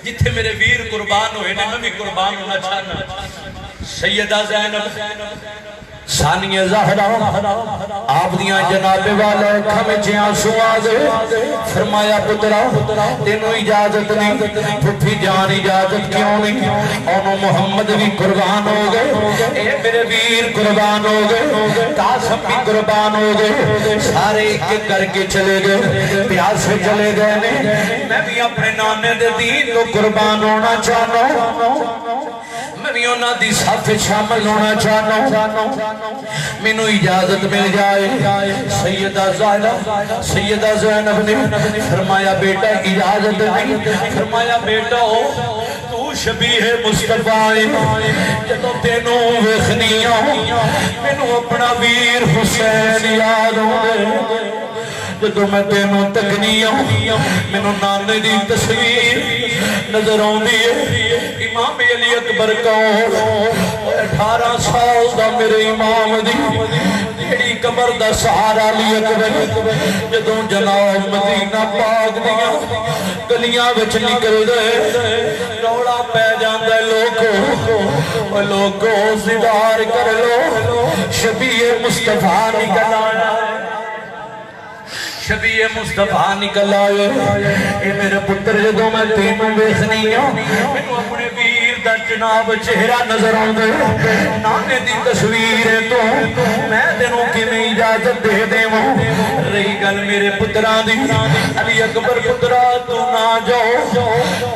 جتھے میرے ویر قربان ہوئے نے میں بھی قربان ہونا چاہنا۔ سیدہ زینب ثانیہ زہرا آپ دیاں جناب والا کھمچے آنسو آدھے فرمایا پترا تینوں اجازت نہیں، پھوپھی جان اجازت کیوں نہیں؟ اونوں محمد بھی قربان ہو گئے، اے میرے ویر قربان ہو گئے، قاسم بھی قربان ہو گئے، سارے ایک کر کے چلے گئے، پیاس سے چلے گئے نے، میں بھی اپنے نانے دے دین تو قربان ہونا چاہنا، میں بھی انہاں دی صف شامل ہونا چاہنا، مینوں اجازت مل جائے۔ سیدہ زہرا سیدہ زینب نے فرمایا بیٹا اجازت نہیں، فرمایا بیٹا تو شبیہ مصطفیٰ جدو تینوں ویکھنیاں مینوں اپنا ویر حسین یاد ہوندے، جدو میں تینوں تکنیاں مینوں نانے دی تصویر نظر آندی ہے۔ امام علی اکبر کون 18 سال دا میرے امام دی جیڑی قبر دا سہارا علی اکبر جدوں جناب مدینہ پاک دیاں گلیاں وچ نکل دے روڑا پہ جاندا لوگو لوگو زدار کر لو شبیہ مصطفیٰ نکل آیا، شبیہ مصطفیٰ نکل آئے۔ اے میرے پتر جدوں میں تینوں ویکھنیاں مینوں اپنے ویر دا جناب چہرہ نظر آندے، نانے دی تصویر ہے تو میں تینوں کیویں اجازت دے دیواں؟ رہی گل میرے پتراں دی علی اکبر پترا تو نہ جاؤ،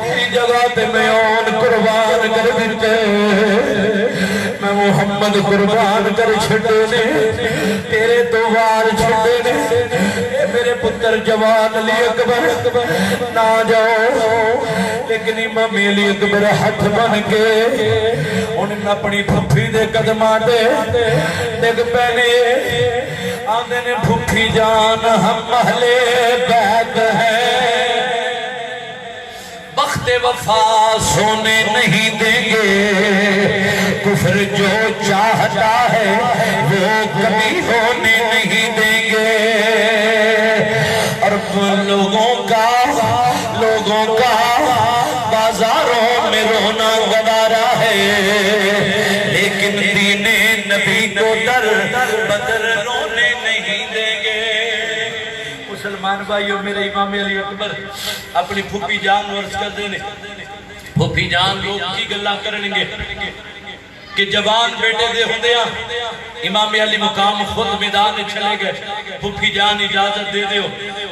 تیری جگہ تے میں اون قربان کر دتے، میں محمد قربان کر چھڈے نے، تیرے تو وار چھڈے نے، میرے پتر جوان علی اکبر نہ جاؤ۔ لیکن امام علی اکبر ہاتھ بن کے انہیں اپنی پھوپھی دے قدماں دے ڈگ پینے آندے نے پھوپھی جان ہم اہل بیت ہیں، وقت وفا سونے نہیں دیں گے، کفر جو چاہتا ہے وہ کبھی ہونے نہیں دیں گے، اور لوگوں کا بازاروں میں رونا گوارا ہے، لیکن دین نبی کو در بدر رونے نہیں دیں گے۔ مسلمان بھائیوں میرے امام علی اکبر اپنی پھوپھی جان عرض کر دینے، پھوپھی جان لوگ کی گلہ کرنگے، کہ جوان بیٹے دے ہوندیاں امام علی مقام خود میدان چلے گئے پھپھی جان اجازت دے دیو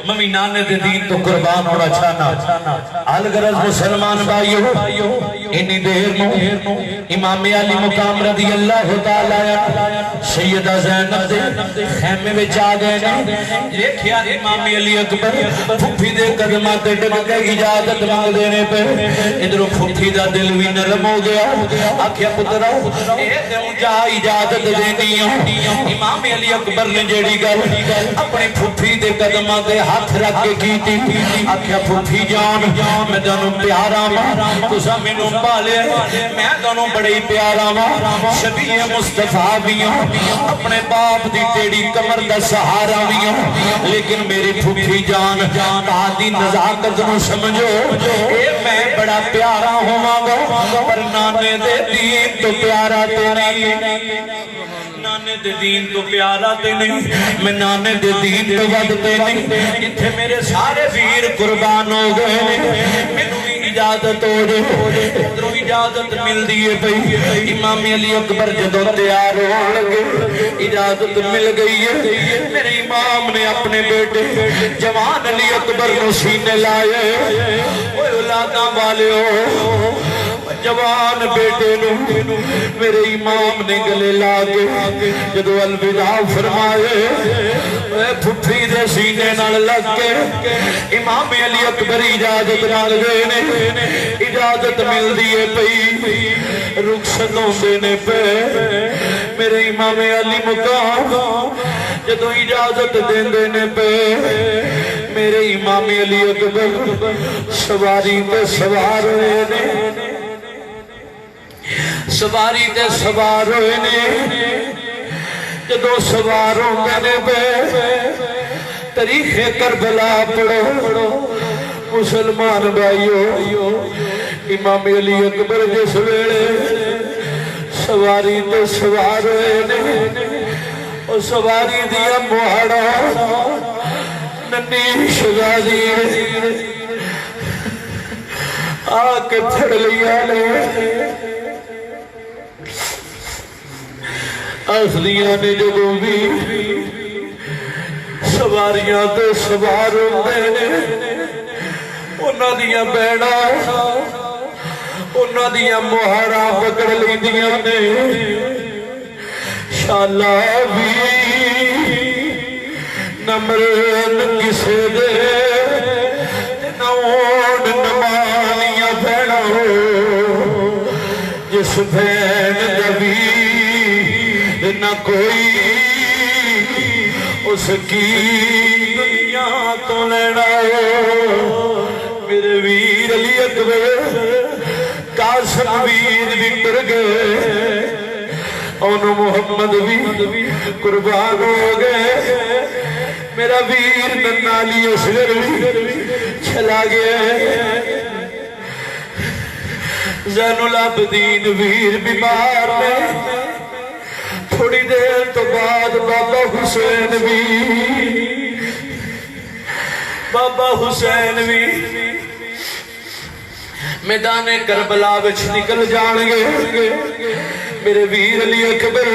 ممی نانے دے دین تو قربان ہونا چاہنا الغرض مسلمان بھائیو انہی دیر نو امام علی مقام رضی اللہ تعالی سیدہ زینب دے خیمے وچ آ گئے نے دیکھیا امام علی اکبر پھپھی دے قدماں تے ڈگ کے اجازت مانگ دینے پہ ادھروں پھپھی دا دل بھی نرم ہو گیا آکھیا پترا اے تے جا اجازت دینی امام علی اکبر نے جیڑی گل اپنی پھپھی دے قدماں تے ہاتھ رکھ کے کیتی آکھیا پھپھی جان میں تانوں پیارا وا تساں مینوں پالے میں تانوں بڑے پیارا وا شبیہ مصطفیٰ بھی ہوں اپنے باپ دی ٹیڑی کمر دا سہارا بھی ہوں لیکن میری پھپھی جان آدھی نزاکت نو سمجھو اے میں بڑا پیارا ہوا گا پر نانے دے دین تو پیارا تیری نانے دے دین تو پیارا تے نہیں میں نانے دے دین تو ودتے نہیں اتھے میرے سارے ویر قربان ہو گئے مینوں بھی اجازت ہو جائے ادھروں اجازت مل دیئے پئی امام علی اکبر جدوں تیار ہو لگے اجازت مل گئی ہے میرے امام نے اپنے بیٹے جوان علی اکبر نو سینے لائے اوہ اولاداں والے ہو جوان بیٹے نو میرے امام نے گلے لاگے جدو الوداع فرمائے پھپھی دے سینے نال لگ کے امام علی اکبر اجازت نال دینے اجازت مل دیئے پئی رخصتوں دینے پہ میرے امام علی مقام جدو اجازت دینے پہ میرے امام علی اکبر سواری تے سوار ہوئے نے سواری تے سوار ہوئے نے جدو سوار ہونے پہ تاریخ کربلا پڑھو مسلمان بھائیو امام علی اکبر جس ویلے سواری تے سوار ہوئے نے اور سواری دیا موہڑا ننی شہزادی آکے پھڑ لیا نے اصلیاں نے جدو بھی سواریاں تے سوار ہوندے نے انہاں دیاں بیڑا انہاں دیاں موہراں پکڑ لیندیاں نے شالا بھی نمرن کسے دے نوڑ نمانیاں بیڑا ہو جس بین دبی نہ کوئی اس کی دنیا تو لینا ہو میرے ویر علی اکبر قاسم ویر بھی ٹر گئے اور محمد بھی قربان ہو گئے میرا ویر ننالی اصغر بھی چلا گیا زین العابدین ویر بیمار میں تھوڑی دیر تو بعد بابا حسین بھی میدان کربلا وچ نکل جان گے میرے ویر علی اکبر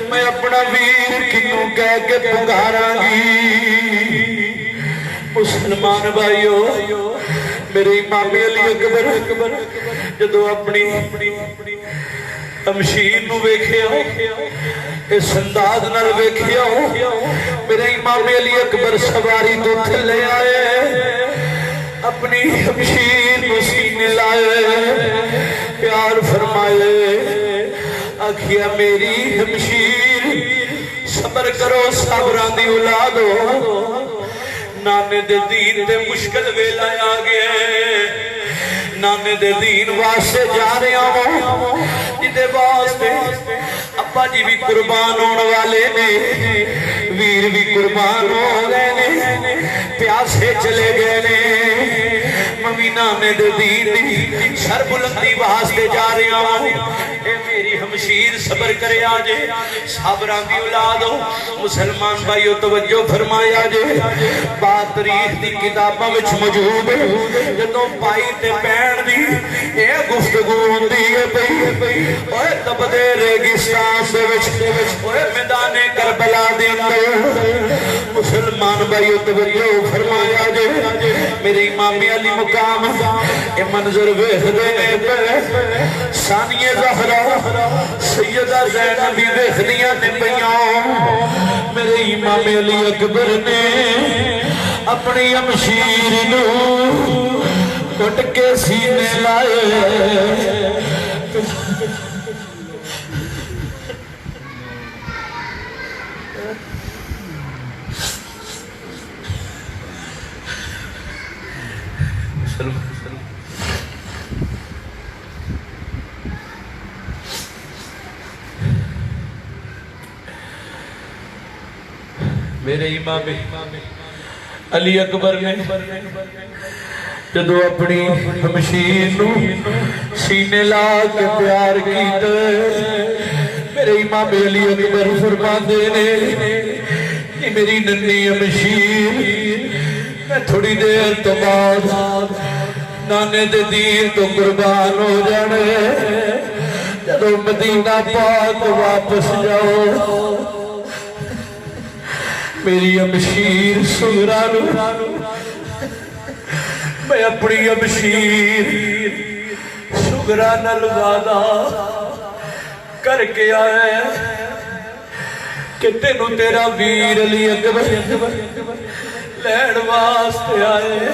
میں اپنا ویر کنوں کہہ کے پکاراں گی مسلمان بھائیو میرے امام علی اکبر جدو اپنی تمشیر نو ویکھیا اس انداز نال ویکھیا میرے امام علی اکبر سواری تو تھلے آئے اپنی تمشیر نو سینے لائے پیار فرمائے آکھیا میری تمشیر صبر کرو صبران دی اولاد ہو نانے دے دین دے مشکل ویلا آ گئے نانے دے دین واسطے جا رہے ہوں جدے واسطے ابا جی بھی قربان ہونے والے نے ویر بھی قربان ہو گئے نے پیاسے چلے گئے نے ممی نانے دے دین دی سر بلندی واسطے جا رہا ہوں اے میری ہمشیر صبر کرے آجے صابران دی اولاد ہو مسلمان بھائیو توجہ فرمایا جے بات تاریخ دی کتاباں وچ موجود ہے جدوں پائی تے پین دی اے گفتگو ہوندی ہے پئی اوے تبدے ریگستان دے وچ اوے میدان کربلا دے اندر مسلمان بھائیو توجہ فرمایا جے میرے امام علی مقام اے منظر ویکھدے نے پے ثانیہ زہرا سیدہ زینب بھی ویکھدیاں نے پیاں میرے امام علی اکبر نے اپنی امشیر نو کٹ کے سینے لائے میرے امام علی اکبر نے جدو اپنی ہمشیر نو سینے لا کے پیار کیتا میرے امام علی اکبر فرماندے نے میری ننی ہمشیر میں تھوڑی دیر تو بعد نانے دے دین تو قربان ہو جانے جدو مدینہ پاک واپس جاؤ میری امشیر سغرا میں اپنی امشیر سغرا نال وعدہ کر کے آیا کہ تینوں تیرا ویر علی اکبر لین واسطے آئے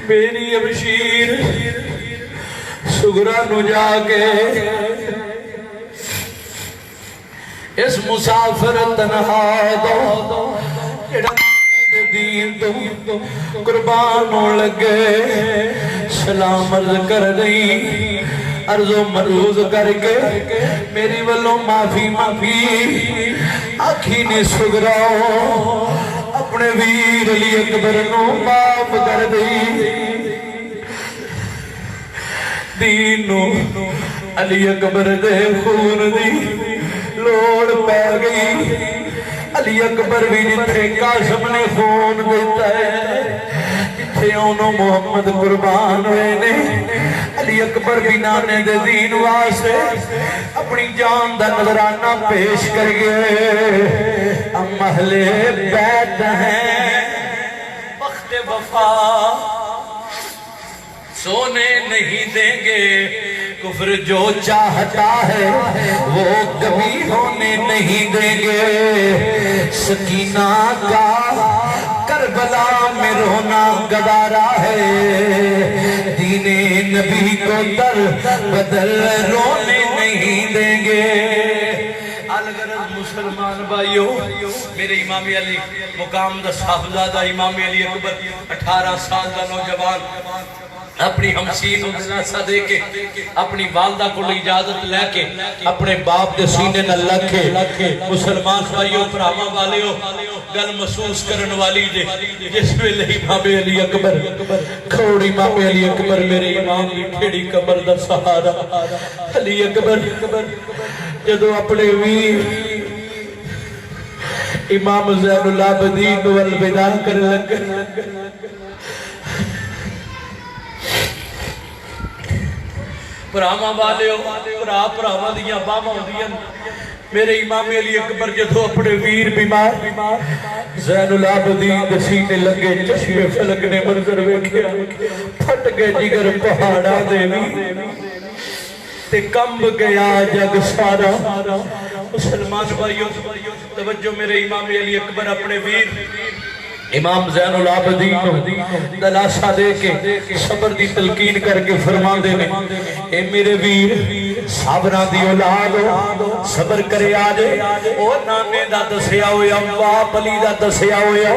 میری امشیر سغرا نو جا کے اس مسافر تنہا دو دین تو قربان ہو لگے سلام عرض کر دیں عرض و مروز کر کے میری والوں معافی آکھی نے سغرا اپنے ویر علی اکبر نو معاف کر دی دینو علی اکبر دے خون دی لوڑ پہ گئی علی اکبر بھی جتھے قاسم نے خون دیتا ہے جتھے انہوں محمد قربان ہوئے نے علی اکبر بھی نانے دے دین واسے اپنی جان دا نظرانہ پیش کر گئے ہم اہل بیت ہیں وقت وفا سونے نہیں دیں گے کفر جو چاہتا ہے وہ کبھی ہونے نہیں دیں گے سکینہ کا کربلا میں رونا گوارا ہے دین نبی کو در بدل رونے نہیں دیں گے الغرض مسلمان بھائیو میرے امام علی مقام دا صاحبزادہ امام علی اکبر 18 سال دا نوجوان اپنی ہمشیر کو دلاسا دے کے اپنی والدہ کو اجازت لے کے اپنے باپ دے سینے نہ لکھے مسلمان بھائیو پراما والے ہو گل محسوس کرن والی جے جس ویلے امام علی اکبر کھوڑ امام علی اکبر میرے امام کی کھیڑی قبر دا سہارا علی اکبر جدو اپنے ویر امام زین العابدین والوداع کر لگا پراما والے ہو پراما دیاں باما دیاں میرے امام علی اکبر جدو اپنے ویر بیمار زین العابدین سینے لگے چشمے فلک نے منظر ویکھیا پھٹ گئے جگر پہاڑا دیوی تے کمب گیا جگ سارا مسلمان بھائیوں توجہ میرے امام علی اکبر اپنے ویر امام زین العابدین دلاسا دے کے صبر دی تلقین کر کے فرما دے نے اے میرے ویر صابراں دی اولاد صبر کرے آجے او نانے دا دسیا ہویا باپ علی دا دسیا ہویا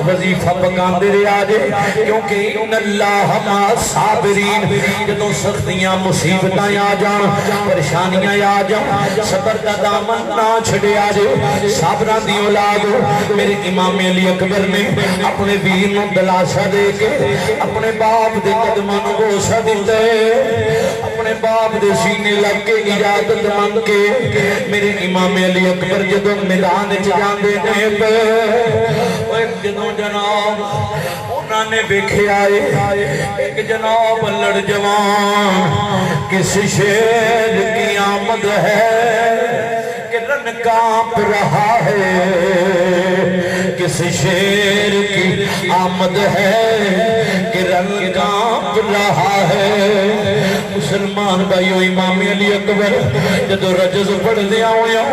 وظیفہ پکان دے رے آجے کیونکہ ان اللہ ما صابرین جدوں سختیاں مصیبتاں آ جان پریشانیاں آ جان صبر دا دامن نہ چھڑے آجے صابراں دی اولاد میرے امام علی اکبر نے اپنے ویر نو دلاسا دے کے اپنے باپ دے قدماں نو بوسا دتے اپنے باپ دے سینے لگ کے اجازت مانگ کے میرے امام علی اکبر جدوں میدان وچ جاندے نے ایک جدوں جناب انہاں نے ویکھیا ایک جناب لڑ جوان کس شیر کی آمد ہے کہ رن کانپ رہا ہے کس شیر کی آمد ہے کہ رن کانپ رہا ہے مسلمان بھائیو امام علی اکبر جدو رجز پڑھ دیا ہویا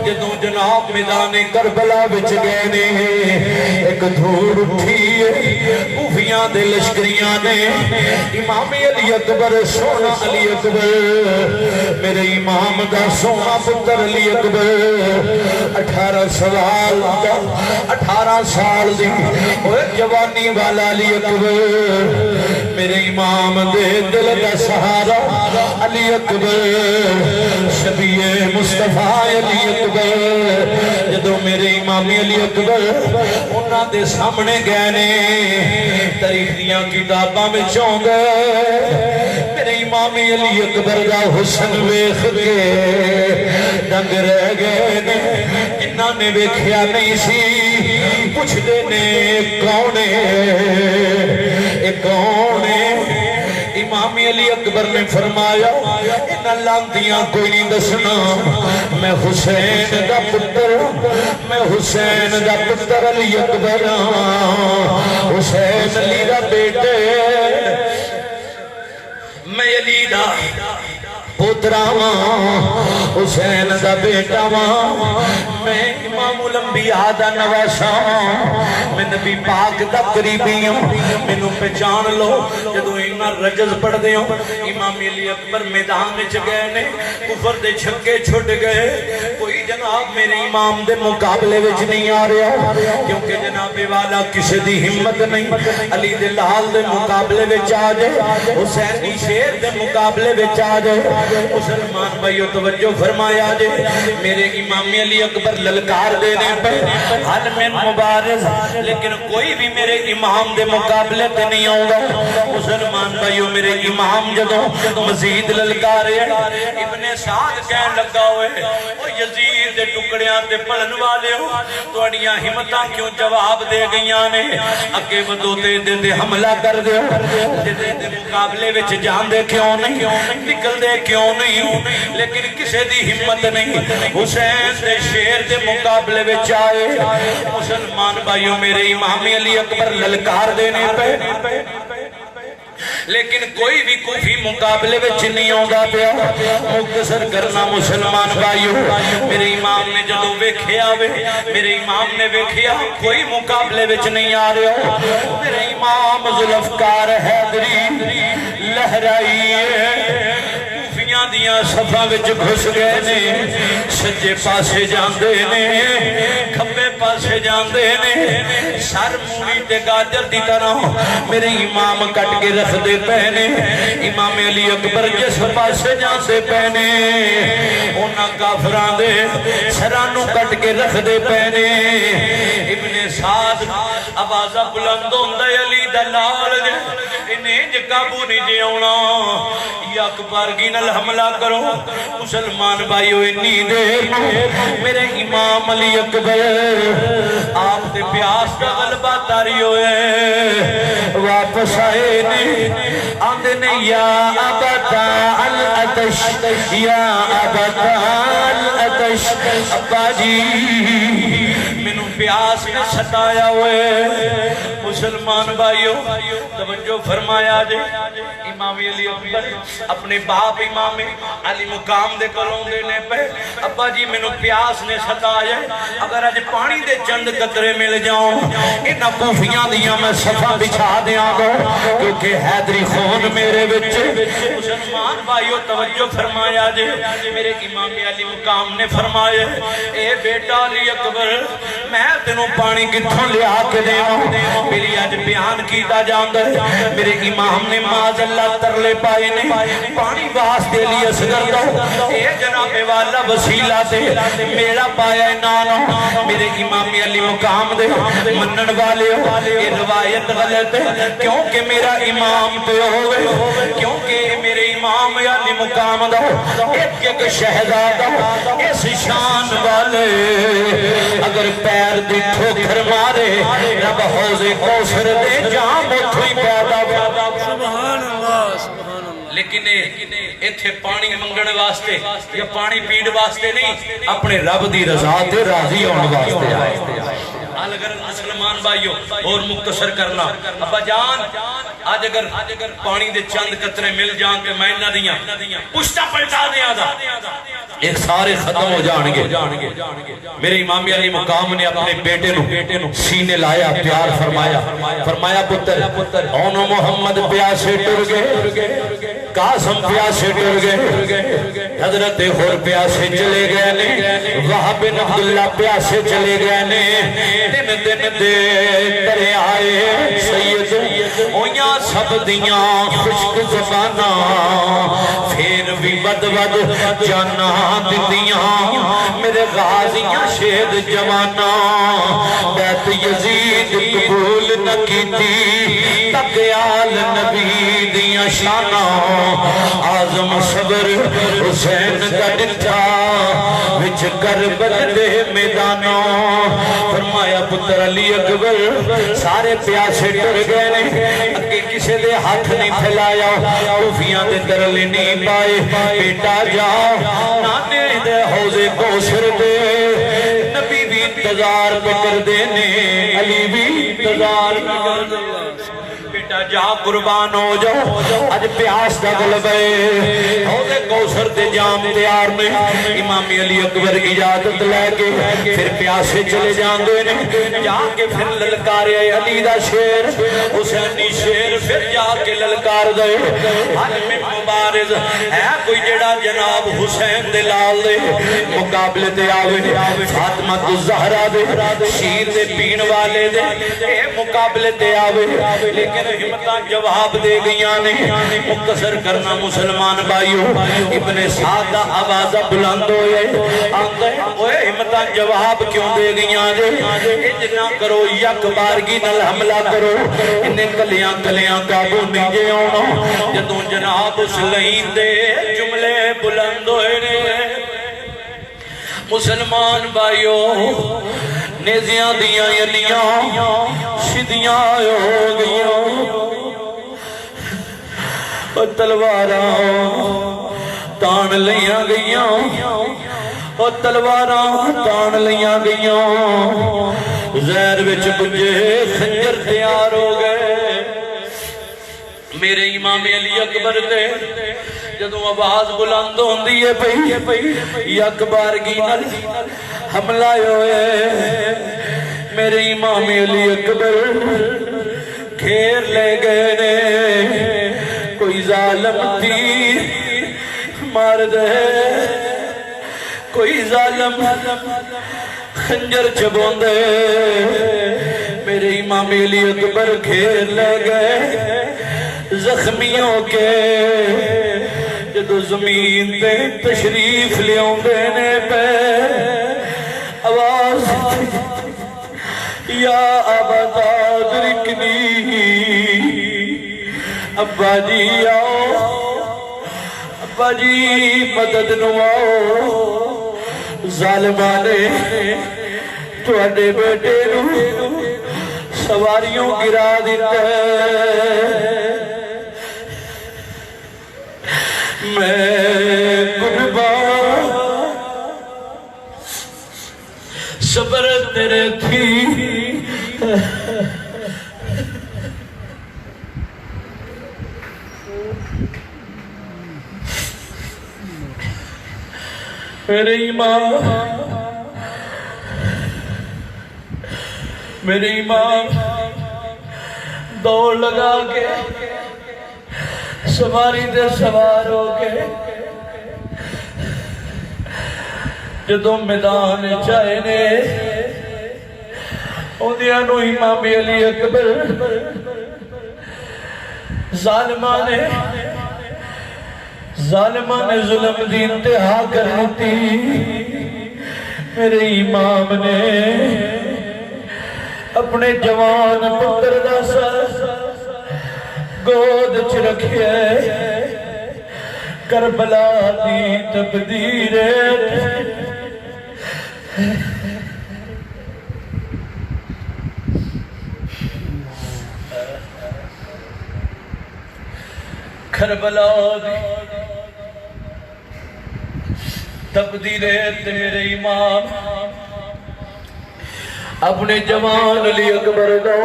جدو جناب میدان کربلا بچ گئے نے ایک دھوڑ اٹھی کوفیاں دے لشکریاں نے امام علی اکبر سونا علی اکبر میرے امام دا سونا پتر علی اکبر 18 سال دی جوانی والا علی اکبر میرے امام دے دل کا سہارا علی اکبر شبیہ مصطفیٰ علی اکبر جدو میرے امام علی اکبر انہاں دے سامنے گئے نے تاریخ دیاں کتاباں میں چون گئے میرے امام علی اکبر دا حسن ویکھ کے دنگ رہ گئے نے انہاں نے ویکھیا نہیں سی پوچھ دے نے کونے اے کونے امام علی اکبر نے فرمایا انہاں لانتیاں کوئی نہیں دسنا میں حسین دا پتر میں حسین دا پتر علی اکبر حسین علی دا بیٹے میں علی دا پوترا حسین دا بیٹا میں امام الانبیاء دا نواسا میں نبی پاک دا قریبی ہوں مینوں پہچان لو جدو انہاں رجز پڑھ دے ہوں امام علی اکبر میدان وچ گئے نے کفر دے چھکے چھٹ گئے کوئی جناب میرے امام دے مقابلے وچ نہیں آ رہا کیونکہ جناب والا کسی دی ہمت نہیں علی دے لال دے مقابلے وچ آ جائے حسین دی شیر دے مقابلے وچ آ جائے مسلمان بھائیو توجہ فرمایا جے میرے امام علی اکبر للکار دینے پہ حل میں مبارز لیکن کوئی بھی میرے امام دے مقابلے تے نہیں آؤں گا مسلمان بھائیو میرے امام جدوں مزید للکارے ابن سعد کہن لگا ہوئے او یزید دے ٹکڑیاں تے پڑھن والے ہو توڑیاں ہمتاں کیوں جواب دے گئیاں نے اگے ودو دے حملہ کر دے دے مقابلے وچ جان دے کیوں نہیں نکل دے کیوں نہیں لیکن کسے دی ہمت نہیں حسین دے شیر دے مقابلے وچ آئے مسلمان بھائیوں میرے امام علی اکبر للکار دینے پہ لیکن کوئی بھی کوفی مقابلے وچ نہیں آندا پیا مختصر کرنا مسلمان بھائیو میرے امام نے جدوں ویکھیا میرے امام نے ویکھیا کوئی مقابلے وچ نہیں آ رہا میرے امام ذوالفقار حیدری لہرائی دیاں صفحہ وچ گھس گئے نے سجے پاسے جاندے نے کھبے پاسے جاندے نے سر موڑی تے گاجر دی طرح میرے امام کٹ کے رکھ دے پہنے امام علی اکبر جس پاسے جاندے پہنے انہاں کافران دے سرانوں کٹ کے رکھ دے پہنے ابن سعد آوازہ بلند ہوندے علی دلال دے انہیں قابو نہیں جے ہونا یا اکبرگی نل حملہ کرو مسلمان بھائیو انی دیر میرے امام علی اکبر آپ تے پیاس کا غلبہ تاری ہوئے واپس آئے نے آندے نے یا ابتا الاتش یا ابتا الاتش ابا جی منو پیاس نے ستایا ہوئے مسلمان بھائیو توجہ فرمایا جے امام علی اکبر اپنے باپ امام علی مقام دے کولوں دے نے پہ ابا جی میں نو پیاس نے ستایا اگر اج پانی دے چند قطرے مل جاؤں انہاں کوفیاں دیاں میں صفاں بچھا دیاں گا کیونکہ حیدری خون میرے وچ مسلمان بھائیو توجہ فرمایا جے میرے امام علی مقام نے فرمایا اے بیٹا علی اکبر میں تینوں پانی کتھوں لیا کے دیواں میری اج بیان کیتا جاندا ہے میرے امام نے معاذ اللہ ترلے پائے نے پانی واسطے لیے اصغر دو اے جناب والا وسیلہ تے میرا پایا نانا میرے امام علی مقام دے منن والے یہ روایت غلط ہے کیونکہ میرا امام تے ہوئے کیونکہ میرے امام علی مقام دا ایک ایک شہزادہ اس شان والے اگر پیر دی ٹھوکر مارے رب حوض کوثر دے جام اتھوئی پیدا سبحان اللہ سبحان اللہ لیکن ایتھے پانی منگن واسطے یا پانی پین واسطے نہیں اپنے رب دی رضا تے راضی ہون واسطے آئے اگر مسلمان بھائیو اور مختصر کرنا ابا جان آج اگر پانی دے چند قطرے مل جان تے میں نہ دیاں پشتا پلٹا دیا دا ایک سارے ختم ہو جان گے میرے امام علی مقام نے اپنے بیٹے نو سینے لایا پیار فرمایا پتر اونو محمد پیاسے ٹر گئے قاسم پیاسے ٹر گئے حضرت خور پیاسے چلے گئے نے وہب بن عبداللہ پیاسے چلے گئے نے دن دے ترے آئے سید اویاں سب دیاں خشک زبانہ پھر بھی ود جانا دیتیاں میرے غازیاں شہد جوانا بیت یزید قبول نہ کیتی تقیال نبی دیاں شانہ آزم صبر حسین کا ڈٹھا وچ کربل دے میدانہ فرمایا پتر علی اکبر سارے پیاسے ٹر گئے نے اگے کسے دے ہاتھ نہیں پھیلایا کوفیاں دے ترلے نہیں پائے بیٹا جا نانے دے حوض کوثر دے نبی بھی انتظار پہ کر دینے علی بھی انتظار پہ کر دینے بیٹا جا قربان ہو جاؤ اج پیاس دا غلبے حوض کوثر دے جام تیار میں امام علی اکبر اجازت لے کے پھر پیاسے چلے جان دے نے جا کے پھر للکارے علی دا شیر حسینی شیر پھر جا کے للکار دے حل میں مبارز ہے کوئی جڑا جناب حسین دے لال دے مقابلے دے آوے فاطمہ الزہرا دے شیر دے پین والے دے اے مقابلے دے آوے لیکن ہمتاں جواب دے گیاں نے مختصر کرنا مسلمان بھائیو ابن سعد دا آوازہ بلند ہوئے آندے اوے ہمتاں جواب کیوں دے گیاں جے اجنا کرو یک بارگی نل حملہ کرو انہیں کلیاں کابو نیجے ہونا جدوں جناب اس لئین دے جملے بلند ہوئے نے مسلمان بھائیو نیزیاں دیاں یلیاں شدیاں ہو گئیاں اور تلواراں تان لیاں گئیاں اور تلواراں تان لیاں گئیاں زہر وچ بجے خنجر تیار ہو گئے میرے امام علی اکبر دے جدوں آواز بلند ہوندی ہے پئی یک بارگی نال حملہ ہوئے میرے امام علی اکبر گھیر لے گئے نے کوئی ظالم تیر مار دے کوئی ظالم خنجر چبون دے میرے امام علی اکبر گھیر لے گئے زخمیوں کے جدو زمین پہ تشریف لیوں دینے پہ آواز یا ابا درکنی ابا جی آؤ ابا جی مدد نو آؤ ظالمانے تواڈے بیٹے نو سواریوں گرا دیتا ہے میں قربان صبر تیرے تھی میرے امام دوڑ لگا کے سواری دے سوار ہو کے جدوں میدان چائے نے اندیاں نو امام علی اکبر ظالمان نے ظلم دی انتہا کرتی میرے امام نے اپنے جوان پتر دا سر گود چ رکھیا کربلا دی تقدیر کربلا دی تقدیر میرے امام اپنے جوان علی اکبر دا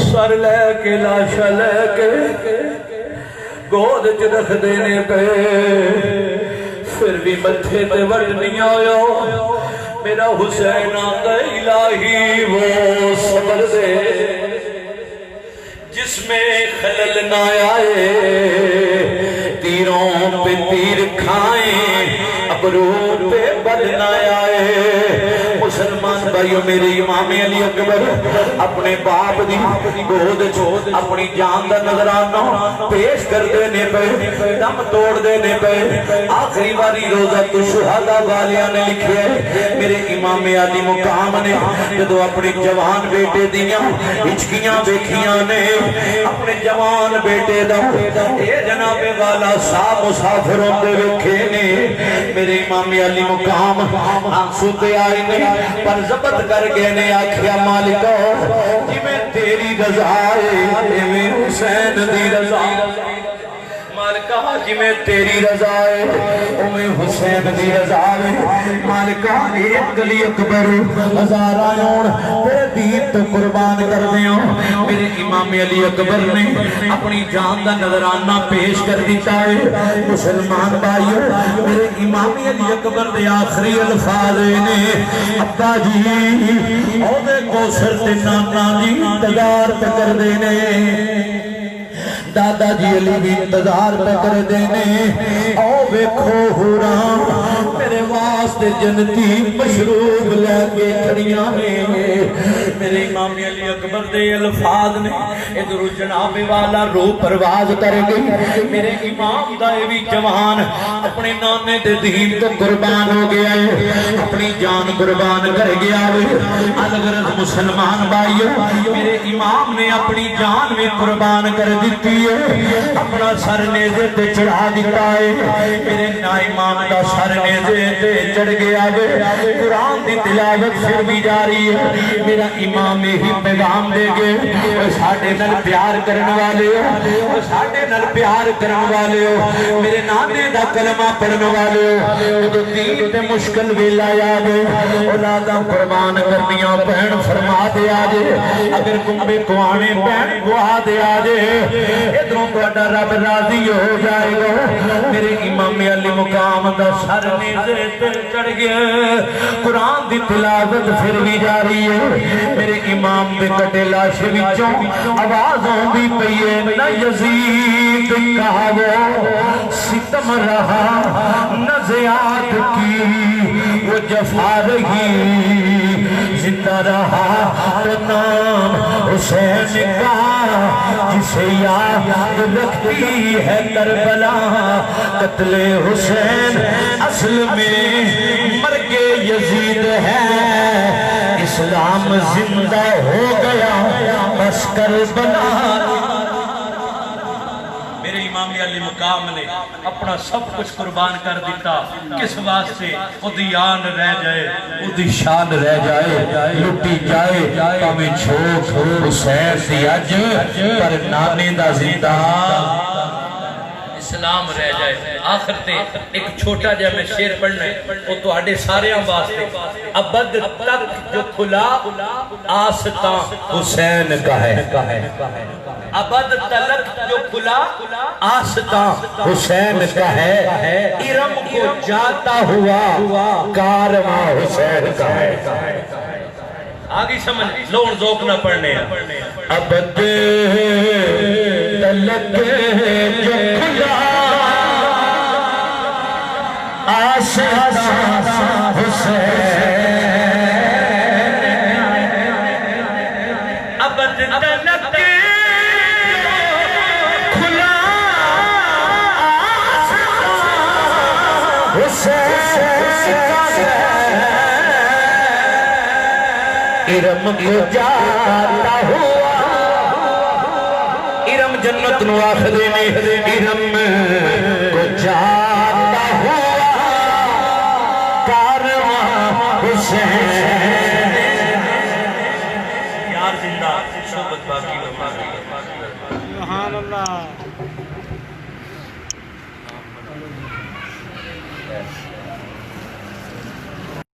سر لے کے لاشا لے کے گود چ رکھ دینے پہ پھر بھی متھے تے وٹ نہیں آیا میرا حسین آتا الہی وہ صبر دے جس میں خلل نہ آئے تیروں پہ تیر کھائیں ابرو پہ بد نہ آئے مسلمان بھائیو میرے امام علی اکبر اپنے باپ دی گود چود اپنی جان دا نظرانہ پیش کر دینے پہ دم توڑ دینے پہ آخری باری روزہ تو شہدہ والیاں نے لکھے میرے امام علی مقام نے جدو اپنے جوان بیٹے دیاں ہچکیاں بیکھیاں نے اپنے جوان بیٹے دا اے جناب والا صاحب مسافروں دے وکھے نے میرے امام علی مقام آنسو تے آئے نے پر ضبط کر گئے نے آکھیا مالکو جی میں تیری رضا ہے میں حسین دی رضا مالکہ جی میں تیری رضا ہے میں حسین دی رضا ہے مالکہ ایک علی اکبر ہزار آیون تیرے دین تو قربان کر دیوں میرے امام علی اکبر نے اپنی جان دا نظرانہ پیش کر دیتا ہے مسلمان بھائیو میرے امام علی اکبر دے آخری الفاظ نے ابا جی عہدے کوثر تے نانا جی انتظار پہ کر دینے دادا جی علی بھی انتظار پہ کر دینے او بیکھو حرام میرے واسطے جنتی مشروب لے کے کھڑیاں نے میرے امام علی اکبر دے الفاظ نے ادھر جناب والا روح پرواز کر گئی میرے امام دا بھی جوان اپنے نانے دے دین تو قربان ہو گیا ہے اپنی جان قربان کر گیا ہے الغرض مسلمان بھائیو میرے امام نے اپنی جان بھی قربان کر دیتی اپنا سر نیزے تے چڑھا دیتا ہے میرے نائمان دا سر نیزے تے چڑھ گیا ہے قرآن دی تلاوت پھر بھی جاری ہے میرا امام ہی پیغام دے گے وہ ساڑھے نل پیار کرن والے ہو وہ ساڑھے نل پیار کرن والے ہو میرے نانے دا کلمہ پڑھن والے ہو وہ تو دین تے مشکل ویلا یاد ہے اولادہ قربان کرنیاں بہن فرما دے آجے اگر کمبے کوانے بہن گواہ دے آجے ادھروں بڑا رب راضی ہو جائے گا میرے امام علی مقام دا سر نیزے تے چڑھ گیا قرآن دی تلاوت پھر بھی جاری ہے میرے امام دے کٹے لاشے وچوں آوازوں بھی پئیے نہ یزید کہا وہ ستم رہا نہ زیاد کی وہ جفا رہی زندہ رہا تو نام حسین کا جسے یاد رکھتی ہے کربلا قتل حسین اصل میں مرگ یزید ہے اسلام زندہ ہو گیا بس کربلا میرے امام علی مقام نے اپنا سب کچھ قربان کر دیتا کس واسطے ادیان رہ جائے ادی شان رہ جائے لٹی جائے پاویں چھوک حسین دی اج پر نانے دا زندہ سلام رہ جائے آخر تے ایک چھوٹا جا میں شیر پڑھنا ہے وہ تو آڑے سارے ہم واسطے ابد تک جو کھلا آستاں حسین کا ہے ابد تلک جو کھلا آستاں حسین کا ہے ارم کو جاتا ہوا کارواں حسین کا ہے آگی سمجھ لون ذوق نہ پڑھنے ہیں ابد تلک جو کھلا آستاں حسین ابد تلک ارم کو جاتا ہوا ارم جنت نو آخری میں ارم کو جاتا ہوا کارواں حسین یار زندہ صحبت باقی سبحان اللہ